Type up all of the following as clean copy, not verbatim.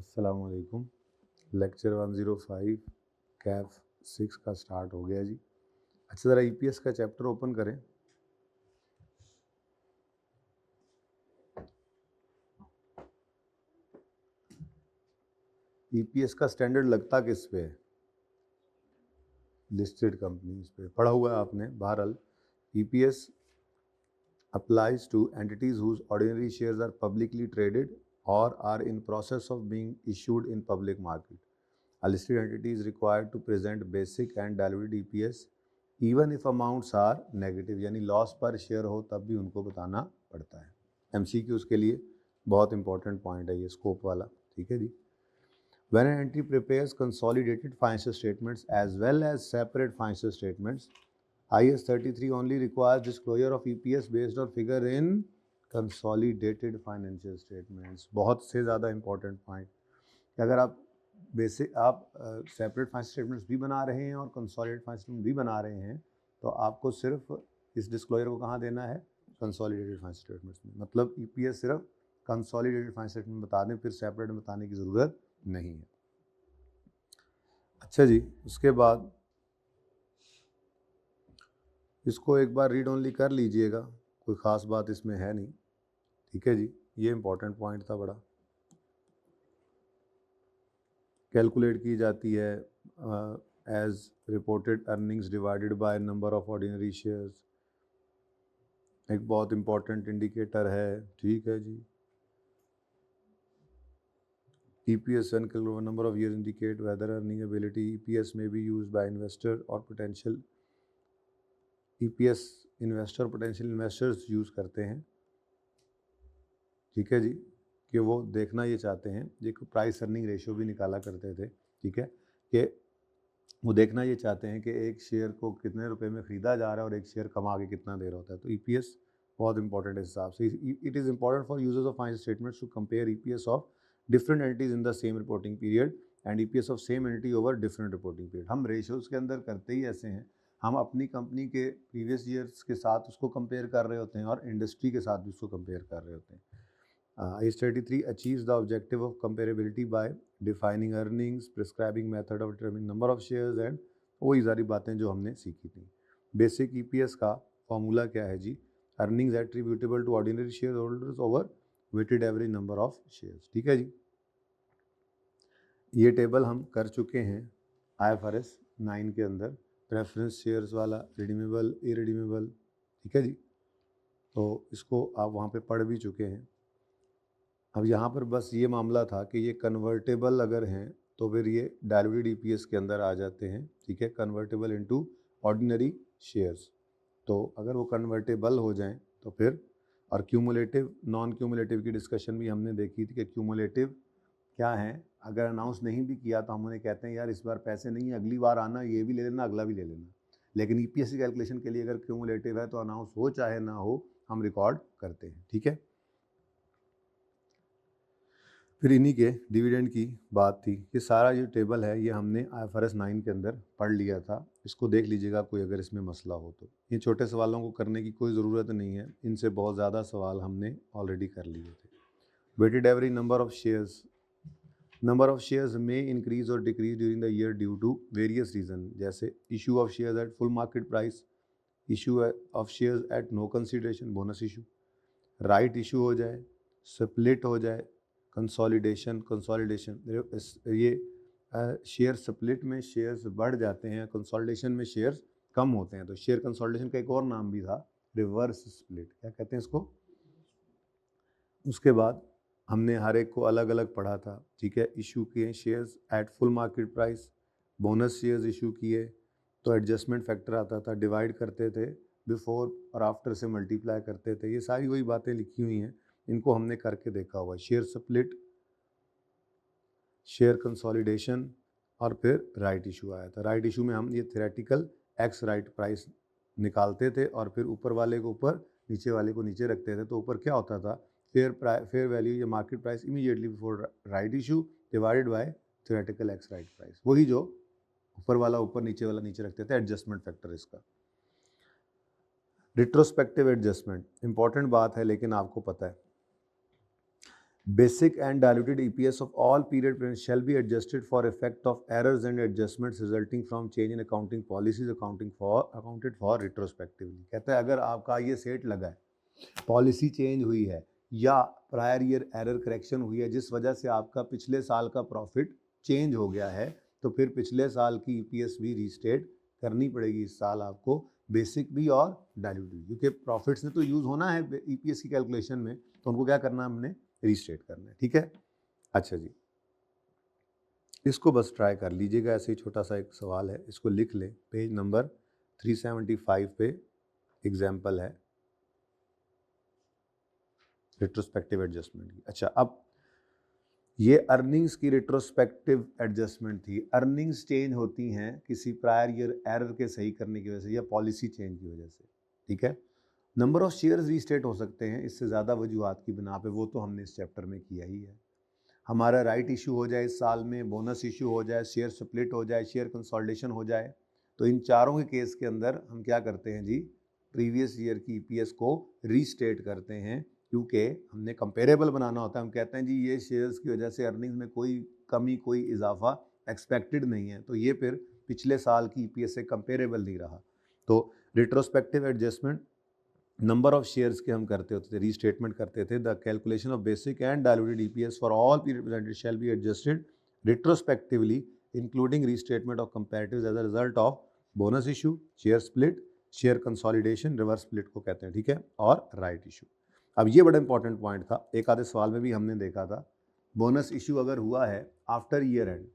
अस्सलाम वालेकुम। लेक्चर 105 कैफ 6 का स्टार्ट हो गया जी। अच्छा, ज़रा ईपीएस का चैप्टर ओपन करें। ईपीएस का स्टैंडर्ड लगता किस पे है? लिस्टेड कंपनीज पे पढ़ा हुआ है आपने। बहरहाल EPS applies to entities whose ordinary shares are publicly traded or are in process of being issued in public market. A listed entity is required to present basic and diluted EPS even if amounts are negative, यानी loss पर share हो तब भी उनको बताना पड़ता है। MCQs के लिए बहुत इंपॉर्टेंट पॉइंट है ये स्कोप वाला, ठीक है जी। When an entity prepares consolidated financial statements as well as separate financial statements, IS 33 only requires disclosure of EPS based on figure in consolidated financial statements। बहुत से ज़्यादा इंपॉर्टेंट पॉइंट कि अगर आप सेपरेट फाइनेंशियल स्टेटमेंट्स भी बना रहे हैं और कंसोलिडेटेड फाइनेंशियल स्टेटमेंट भी बना रहे हैं तो आपको सिर्फ इस डिस्क्लोजर को कहाँ देना है? कंसोलिडेटेड फाइनेंशियल स्टेटमेंट्स में। मतलब ईपीएस सिर्फ कंसोलिडेटेड फाइनेंशियल स्टेटमेंट बता दें, फिर सेपरेट बताने की ज़रूरत नहीं है। अच्छा जी, उसके बाद इसको एक बार रीड ओनली कर लीजिएगा, कोई ख़ास बात इसमें है नहीं, ठीक है जी। ये इंपॉर्टेंट पॉइंट था बड़ा। कैलकुलेट की जाती है as reported earnings divided by number of ordinary shares, एक बहुत इंपॉर्टेंट इंडिकेटर है, ठीक है जी। EPS and number of years indicate whether earning ability. EPS may be used by investor or potential EPS investor potential investors use करते हैं, ठीक है जी, कि वो देखना ये चाहते हैं, एक प्राइस अर्निंग रेशियो भी निकाला करते थे, ठीक है, कि वो देखना ये चाहते हैं कि एक शेयर को कितने रुपए में ख़रीदा जा रहा है और एक शेयर कमा के कितना दे रहा होता है। तो ईपीएस बहुत इंपॉर्टेंट है इस हिसाब से। It is important for users of financial statements to compare EPS of different entities in the same reporting period and EPS of same entity over different reporting period. हम रेशियोज़ के अंदर करते ही ऐसे हैं, हम अपनी कंपनी के प्रीवियस ईयर्स के साथ उसको कंपेयर कर रहे होते हैं और इंडस्ट्री के साथ भी उसको कंपेयर कर रहे होते हैं। IS 33 achieves the objective of comparability by defining earnings, prescribing method of determining number of shares and वही सारी बातें जो हमने सीखी थी। बेसिक ईपीएस का फॉर्मूला क्या है जी? Earnings attributable to ordinary share holders over weighted average number of shares, ठीक है जी। ये टेबल हम कर चुके हैं IFRS 9 के अंदर, प्रेफरेंस शेयर्स वाला, रिडीमेबल, इरिडीमेबल, ठीक है जी। तो इसको आप वहाँ पे पढ़ भी चुके हैं। अब यहाँ पर बस ये मामला था कि ये कन्वर्टेबल अगर हैं तो फिर ये डाइल्यूटेड ईपीएस के अंदर आ जाते हैं, ठीक है, कन्वर्टेबल इनटू ऑर्डिनरी शेयर्स। तो अगर वो कन्वर्टेबल हो जाएं तो फिर, और क्यूमुलेटिव नॉन क्यूमुलेटिव की डिस्कशन भी हमने देखी थी कि क्यूमुलेटिव क्या है, अगर अनाउंस नहीं भी किया तो हम उन्हें कहते हैं यार इस बार पैसे नहीं है, अगली बार आना, ये भी ले लेना, अगला भी ले लेना। लेकिन ईपीएस की कैलकुलेशन के लिए अगर क्यूमुलेटिव है तो अनाउंस हो चाहे ना हो हम रिकॉर्ड करते हैं, ठीक है। फिर इन्हीं के डिविडेंड की बात थी। ये सारा जो टेबल है ये हमने IFRS 9 के अंदर पढ़ लिया था, इसको देख लीजिएगा कोई अगर इसमें मसला हो तो। ये छोटे सवालों को करने की कोई ज़रूरत नहीं है, इनसे बहुत ज़्यादा सवाल हमने ऑलरेडी कर लिए थे। Weighted average number of shares, number of shares में इंक्रीज और decrease during the year due to various reason, जैसे issue of shares at full market price, issue of shares at no consideration, bonus issue, right issue हो जाए, split हो जाए, consolidation ये share split में shares बढ़ जाते हैं, कंसोलिडेशन में शेयर्स कम होते हैं। तो शेयर कंसोलिडेशन का एक और नाम भी था रिवर्स स्प्लिट, क्या कहते हैं इसको। उसके बाद हमने हर एक को अलग अलग पढ़ा था, ठीक है। इशू किए shares at full market price, bonus shares issue किए तो एडजस्टमेंट फैक्टर आता था, डिवाइड करते थे, बिफोर और आफ्टर से मल्टीप्लाई करते थे। ये सारी वही बातें लिखी हुई हैं, इनको हमने करके देखा हुआ है। शेयर स्प्लिट, शेयर कंसोलिडेशन और फिर राइट इशू आया था। राइट इशू में हम ये थ्योरेटिकल एक्स राइट प्राइस निकालते थे और फिर ऊपर वाले को ऊपर, नीचे वाले को नीचे रखते थे। तो ऊपर क्या होता था, फेयर वैल्यू या market price immediately before right issue divided by theoretical x right price, वही जो ऊपर वाला ऊपर नीचे वाला नीचे रखते थे, एडजस्टमेंट फैक्टर इसका। रिट्रोस्पेक्टिव एडजस्टमेंट इंपॉर्टेंट बात है लेकिन आपको पता है Basic and diluted EPS of all period periods shall be adjusted for effect of errors and adjustments resulting from change in accounting policies accounted for retrospectively। कहता है अगर आपका ये सेट लगा है, पॉलिसी चेंज हुई है या प्रायर ईयर एरर करेक्शन हुई है जिस वजह से आपका पिछले साल का प्रॉफिट चेंज हो गया है, तो फिर पिछले साल की ईपीएस भी रीस्टेट करनी पड़ेगी इस साल आपको, बेसिक भी और डाइल्यूटेड भी, क्योंकि प्रॉफिट्स ने तो यूज़ होना है ईपीएस की कैलकुलेशन में, तो उनको क्या करना है, हमने रीस्टेट करना है। ठीक है, अच्छा जी, इसको बस ट्राई कर लीजिएगा, ऐसे ही छोटा सा एक सवाल है, इसको लिख लें। पेज नंबर 375 पे एग्जाम्पल है रिट्रोस्पेक्टिव एडजस्टमेंट की। अच्छा, अब ये अर्निंग्स की रिट्रोस्पेक्टिव एडजस्टमेंट थी। अर्निंग्स चेंज होती हैं किसी प्रायर ईयर एरर के सही करने की वजह से या पॉलिसी चेंज की वजह से। ठीक है, नंबर ऑफ शेयर्स रीस्टेट हो सकते हैं इससे ज़्यादा वजूहात की बिना पे, वो तो हमने इस चैप्टर में किया ही है। हमारा राइट इशू हो जाए इस साल में, बोनस इशू हो जाए, शेयर स्प्लिट हो जाए, शेयर कंसोलिडेशन हो जाए, तो इन चारों के केस के अंदर हम क्या करते हैं जी, प्रीवियस ईयर की ईपीएस को रीस्टेट करते हैं, क्योंकि हमने कंपेरेबल बनाना होता है। हम कहते हैं जी ये शेयर्स की वजह से अर्निंग्स में कोई कमी, कोई इजाफा एक्सपेक्टेड नहीं है, तो ये फिर पिछले साल की ईपीएस से कंपेरेबल नहीं रहा। तो retrospective adjustment number of shares के हम करते होते थे, रीस्टेटमेंट करते थे। The calculation of basic and diluted EPS for all period presented shall be adjusted retrospectively including restatement of comparatives as a result of bonus issue, share split, share consolidation, reverse split को कहते हैं। ठीक है, और right issue. अब ये बड़ा important point था, एक आधे सवाल में भी हमने देखा था, बोनस इशू अगर हुआ है आफ्टर ईयर एंड,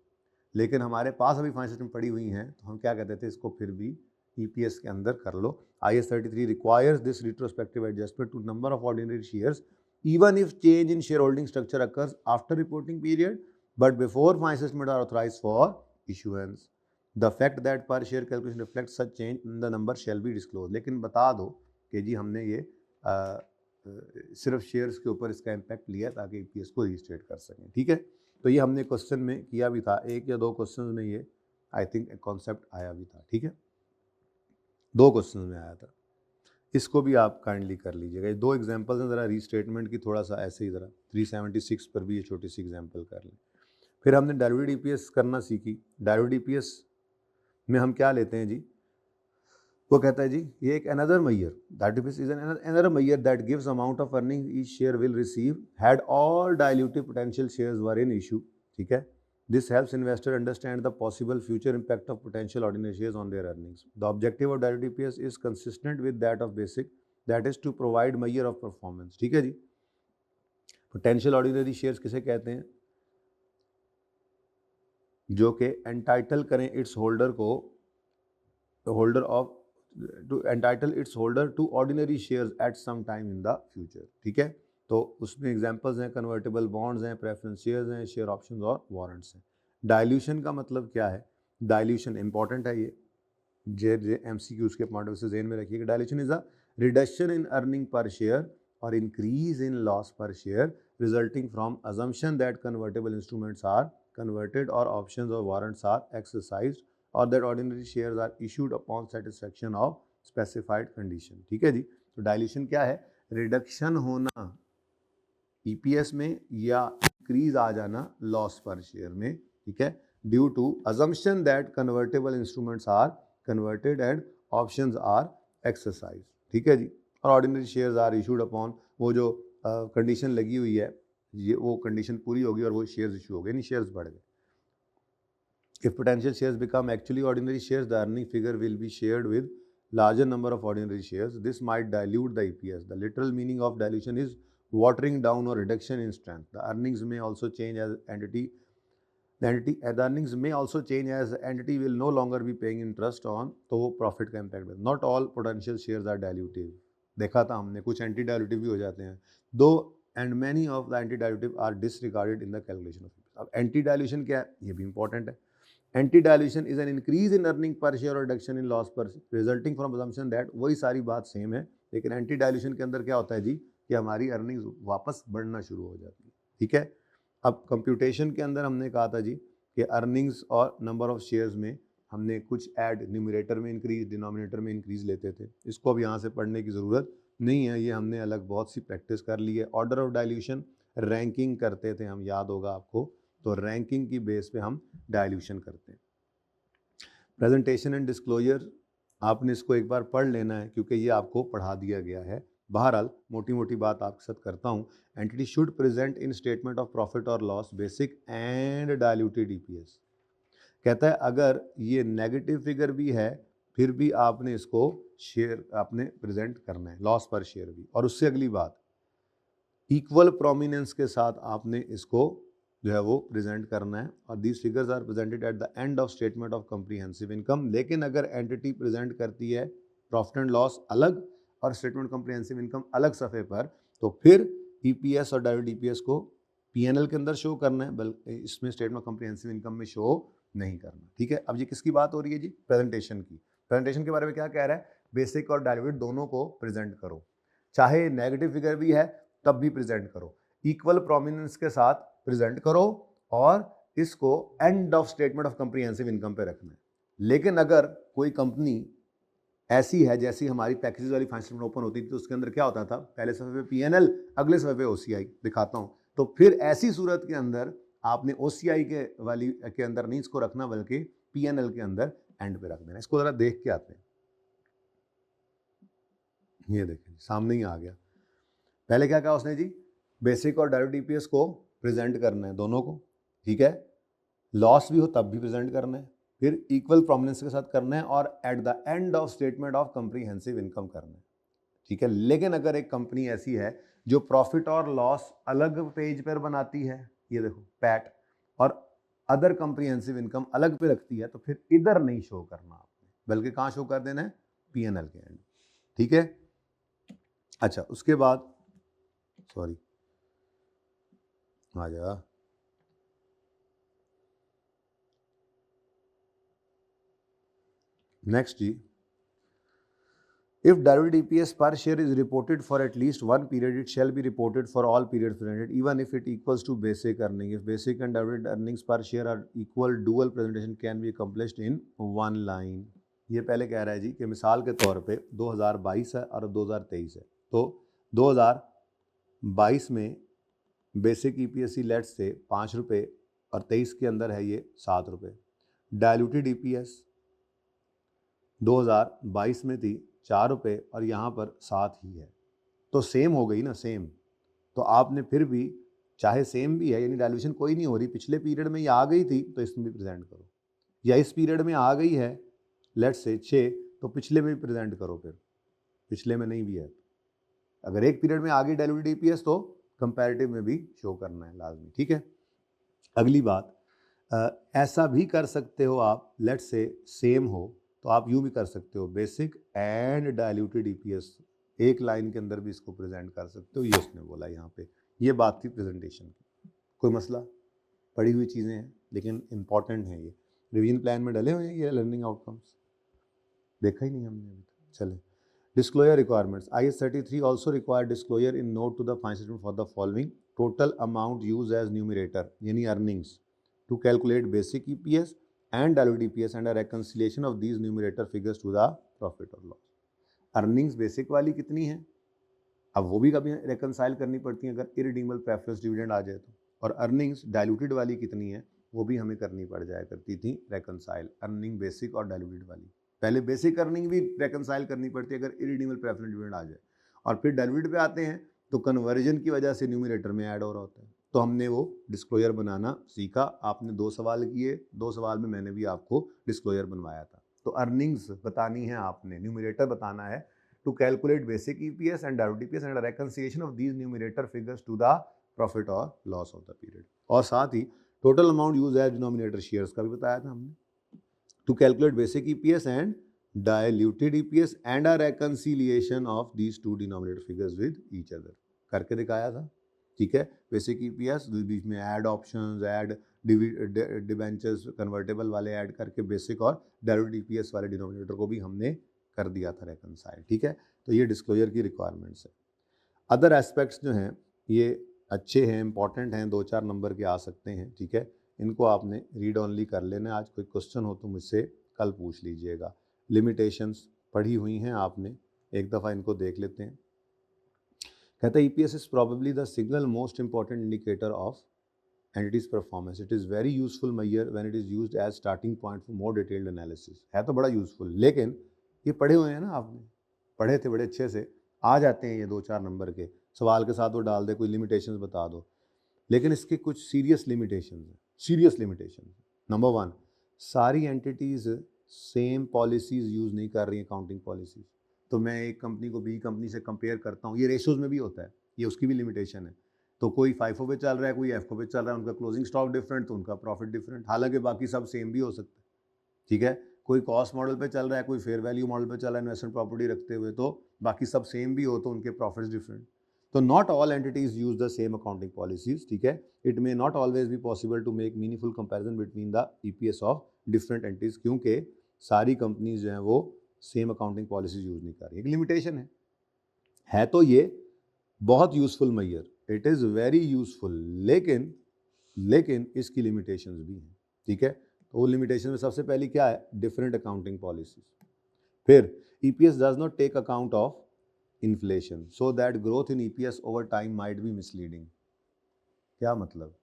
लेकिन हमारे पास अभी फाइनेंस में पड़ी हुई हैं, तो हम क्या कहते थे, इसको फिर भी ईपीएस के अंदर कर लो। IAS 33 requires this retrospective adjustment to number of ordinary shares even if change in share holding structure occurs after reporting period but before finance statement are authorised for issuance. The fact that per share calculation reflect such change in the number shall be disclose. लेकिन बता दो कि जी हमने ये सिर्फ shares के ऊपर इसका इम्पैक्ट लिया ताकि ईपीएस को रीस्टेट कर सकें। ठीक है, तो ये हमने क्वेश्चन में किया भी था, एक या दो क्वेश्चन में ये आई थिंक एक कॉन्सेप्ट आया भी था। ठीक है, 2 क्वेश्चन में आया था, इसको भी आप काइंडली कर लीजिएगा। ये 2 एग्जांपल्स हैं, ज़रा रीस्टेटमेंट की थोड़ा सा ऐसे ही ज़रा 376 पर भी ये छोटी सी एग्जांपल कर लें। फिर हमने डाइल्यूटेड ईपीएस करना सीखी। डाइल्यूटेड ईपीएस में हम क्या लेते हैं जी, वो कहता है जी ये एक another measure that is an another measure that gives amount of earning each share will receive had all dilutive potential shares were in issue. ठीक है, this helps investor understand the possible future impact of potential ordinary shares on their earnings. The objective of diluted EPS is consistent with that of basic, that is to provide measure of performance। ठीक है जी, potential ordinary shares किसे कहते हैं, जो कि entitle करें its holder को, holder of to entitle its holder to ordinary shares at some time in the future. ठीक है, तो उसमें एग्जांपल्स हैं, कन्वर्टेबल बॉन्ड्स हैं, प्रेफरेंस शेयर्स हैं, शेयर ऑप्शंस और वारंट्स हैं। डाइल्यूशन का मतलब क्या है, डाइल्यूशन इंपॉर्टेंट है, ये जे एमसीक्यूज के पॉइंट ऑफ व्यू से ज़हन में रखिएगा। Dilution is a reduction in earning per share और इंक्रीज इन लॉस पर share resulting from assumption that convertible instruments are converted or options or warrants are exercised or that ordinary shares are issued upon satisfaction of specified condition। ठीक है जी, तो dilution क्या है, reduction होना EPS में या इंक्रीज आ जाना लॉस पर शेयर में। ठीक है, due to assumption that convertible instruments are converted and options are exercise. ठीक है जी, और ordinary shares are issued upon, वो जो कंडीशन लगी हुई है, ये वो कंडीशन पूरी होगी और वो शेयर्स इशू हो गए, नहीं शेयर्स बढ़ गए। If potential shares become actually ordinary shares, the earning figure will be shared with larger number of ordinary shares. This might dilute the EPS. The literal meaning of dilution is watering down or reduction in strength. The earnings may also change as the earnings may also change as the entity will no longer be paying interest on, तो वो profit का impact है। Not all potential shares are dilutive, देखा था हमने, कुछ anti dilutive भी हो जाते हैं, though and many of the anti dilutive are disregarded in the calculation of. अब एंटी डाइल्यूशन क्या है, ये भी इंपॉर्टेंट है। Anti dilution is an increase in earning per share और reduction in loss per resulting from assumption that, वही सारी बात सेम है, लेकिन एंटी डाइल्यूशन के अंदर क्या होता है जी कि हमारी अर्निंग्स वापस बढ़ना शुरू हो जाती है। ठीक है, अब कंप्यूटेशन के अंदर हमने कहा था जी कि अर्निंग्स और नंबर ऑफ शेयर्स में हमने कुछ ऐड न्यूमरेटर में इंक्रीज, डिनोमिनेटर में इंक्रीज लेते थे, इसको अब यहाँ से पढ़ने की ज़रूरत नहीं है, ये हमने अलग बहुत सी प्रैक्टिस कर ली है। ऑर्डर ऑफ डाइल्यूशन रैंकिंग करते थे हम, याद होगा आपको, तो रैंकिंग की बेस पे हम डायल्यूशन करते हैं। प्रेजेंटेशन एंड डिस्क्लोजर आपने इसको एक बार पढ़ लेना है क्योंकि ये आपको पढ़ा दिया गया है। बहरहाल मोटी मोटी बात आपके साथ करता हूँ। Entity should present in statement of profit और loss basic and diluted EPS. कहता है अगर ये नेगेटिव फिगर भी है फिर भी आपने इसको शेयर आपने प्रेजेंट करना है, लॉस पर शेयर भी। और उससे अगली बात, इक्वल प्रोमिनेंस के साथ आपने इसको जो है वो प्रेजेंट करना है। और these figures are presented at the end of statement of comprehensive income. लेकिन अगर एंटिटी प्रेजेंट करती है प्रॉफिट एंड लॉस अलग और स्टेटमेंट कॉम्प्रिहेंसिव इनकम अलग सफ़े पर, तो फिर ईपीएस और डायल्यूटेड ईपीएस को पीएनएल के अंदर शो करना है, बल्कि इसमें स्टेटमेंट कॉम्प्रिहेंसिव इनकम में शो नहीं करना। ठीक है, अब ये किसकी बात हो रही है जी? प्रेजेंटेशन की। प्रेजेंटेशन के बारे में क्या कह रहा है? बेसिक और डायल्यूटेड दोनों को प्रेजेंट करो, चाहे नेगेटिव फिगर भी है तब भी प्रेजेंट करो, इक्वल प्रोमिनेंस के साथ प्रेजेंट करो और इसको and of statement of comprehensive income पे रखना है। लेकिन अगर कोई कंपनी ऐसी है जैसी हमारी पैकेजेस वाली फाइनेंशियल स्टेटमेंट ओपन होती थी तो उसके अंदर क्या होता था, पहले सफ़े पे पीएनएल, अगले सफ़े पे ओसीआई। दिखाता हूं, तो फिर ऐसी सूरत के अंदर आपने ओसीआई के अंदर नहीं इसको रखना, बल्कि पीएनएल के अंदर एंड पे रख देना। इसको जरा देख के आते हैं। ये देखिए सामने ही आ गया। पहले क्या कहा उसने जी? बेसिक और डायल्यूटेड ईपीएस को प्रेजेंट करना है दोनों को, ठीक है, लॉस भी हो तब भी प्रेजेंट करना है, फिर इक्वल प्रोमिनेंस के साथ करना है और eight the end of statement of comprehensive income करना है। ठीक है, लेकिन अगर एक कंपनी ऐसी है जो प्रॉफिट और लॉस अलग पेज पर बनाती है, ये देखो पैट, और अदर कॉम्प्रिहेंसिव इनकम अलग पे रखती है, तो फिर इधर नहीं शो करना आपने, बल्कि कहाँ शो कर देना है? पीएनएल के एंड। ठीक है, अच्छा उसके बाद सॉरी आ जा, नेक्स्ट जी, if diluted EPS per share is reported for at least one period, it shall be reported for all periods presented, even if it equals to basic earning. If basic and diluted earnings per share are equal, dual presentation can be accomplished in one line. ये पहले कह रहा है जी कि मिसाल के तौर पे 2022 है और 2023 है, तो 2022 में बेसिक EPS लेट्स से 5 रुपये और 23 के अंदर है ये 7 रुपये। डायल्यूटेड EPS 2022 में थी 4 रुपये और यहाँ पर 7 ही है, तो सेम हो गई ना, सेम। तो आपने फिर भी चाहे सेम भी है, यानी डायल्यूशन कोई नहीं हो रही, पिछले पीरियड में ये आ गई थी तो इसमें भी प्रेजेंट करो, या इस पीरियड में आ गई है लेट्स से 6, तो पिछले में भी प्रेजेंट करो, फिर पिछले में नहीं भी है। अगर एक पीरियड में आ गई डायल्यूटेड ईपीएस तो कंपैरेटिव में भी शो करना है लाजमी। ठीक है, अगली बात, ऐसा भी कर सकते हो आप, लेट्स से सेम हो तो आप यूँ भी कर सकते हो, बेसिक एंड डायल्यूटेड ईपीएस एक लाइन के अंदर भी इसको प्रेजेंट कर सकते हो। ये उसने बोला यहाँ पे, ये बात थी प्रेजेंटेशन की। कोई मसला? पढ़ी हुई चीज़ें हैं लेकिन इम्पॉर्टेंट हैं, ये रिवीजन प्लान में डले हुए हैं, ये लर्निंग आउटकम्स देखा ही नहीं हमने अभी तक। चले, disclosure requirements. IAS 33 also require disclosure in note to the financial statement for the following: total amount use as numerator यानी earnings to calculate basic EPS and diluted EPS and a reconciliation of these numerator figures to the profit or loss. Earnings basic वाली कितनी है, अब वो भी कभी reconcile करनी पड़ती है अगर इरिडीमेबल प्रेफरेंस डिविडेंड आ जाए तो, और अर्निंग्स डायल्यूटेड वाली कितनी है वो भी हमें करनी पड़ जाया करती थी रेकनसाइल, अर्निंग बेसिक और डायल्यूटेड वाली। पहले बेसिक अर्निंग भी रेकनसाइल करनी पड़ती है अगर इरिडीमेबल प्रेफरेंस डिविडेंड आ जाए, और फिर डायल्यूटेड पे आते हैं तो कन्वर्जन की वजह से न्यूमरेटर में ऐड हो रहा होता है, तो हमने वो डिस्क्लोजर बनाना सीखा। आपने 2 सवाल किए, 2 सवाल में मैंने भी आपको डिस्क्लोजर बनवाया था। तो अर्निंग्स बतानी है आपने, न्यूमरेटर बताना है, to calculate basic EPS and diluted EPS and reconciliation of these numerator figures to the profit और लॉस ऑफ द पीरियड। और साथ ही total amount use as denominator shares का भी बताया था हमने, to calculate basic EPS and diluted EPS and a reconciliation of these two denominator figures with each other करके दिखाया था। ठीक है, बेसिक EPS बीच में add options, add debentures convertible वाले ऐड करके बेसिक और डायल्यूटेड EPS वाले डिनोमिनेटर को भी हमने कर दिया था रेकनसाइल। ठीक है, तो ये डिस्क्लोजर की रिक्वायरमेंट्स है। अदर एस्पेक्ट्स जो हैं ये अच्छे हैं, इंपॉर्टेंट हैं, 2-4 नंबर के आ सकते हैं। ठीक है, इनको आपने रीड ऑनली कर लेना। आज कोई क्वेश्चन हो तो मुझसे कल पूछ लीजिएगा। लिमिटेशंस पढ़ी हुई हैं आपने, एक दफ़ा इनको देख लेते हैं। कहता है EPS is probably the single most important indicator of entity's performance. It is very useful measure when it is used as starting point for more detailed analysis. है तो बड़ा यूजफुल, लेकिन ये पढ़े हुए हैं ना आपने, पढ़े थे बड़े अच्छे से, आ जाते हैं ये 2-4 नंबर के सवाल के साथ वो डाल दे, कोई लिमिटेशंस बता दो, लेकिन इसके कुछ सीरियस लिमिटेशंस हैं। सीरियस लिमिटेशन नंबर 1, सारी एंटिटीज़ सेम पॉलिसीज़ यूज़ नहीं कर रही हैं, अकाउंटिंग पॉलिसीज़। तो मैं एक कंपनी को बी कंपनी से कंपेयर करता हूँ, ये रेशोज़ में भी होता है, ये उसकी भी लिमिटेशन है। तो कोई फाइफो पे चल रहा है, कोई एफको पे चल रहा है, उनका क्लोजिंग स्टॉक डिफरेंट तो उनका प्रॉफिट डिफरेंट, हालांकि बाकी सब सेम भी हो सकता है। ठीक है, कोई कॉस्ट मॉडल पे चल रहा है, कोई फेयर वैल्यू मॉडल पे चल रहा है इन्वेस्टमेंट प्रॉपर्टी रखते हुए, तो बाकी सब सेम भी हो तो उनके प्रॉफिट्स डिफरेंट। तो not all entities use the same accounting policies. ठीक है, it may not always be possible to make meaningful comparison between the EPS of different entities, क्योंकि सारी कंपनीज जो हैं वो सेम अकाउंटिंग पॉलिसीज यूज नहीं कर रही। एक लिमिटेशन है तो ये बहुत useful measure, it is very useful, लेकिन इसकी लिमिटेशंस भी हैं। ठीक है, तो वो लिमिटेशन में सबसे पहली क्या है, डिफरेंट अकाउंटिंग पॉलिसीज। फिर EPS does not take account of inflation, so that growth in EPS over time might be misleading. क्या मतलब?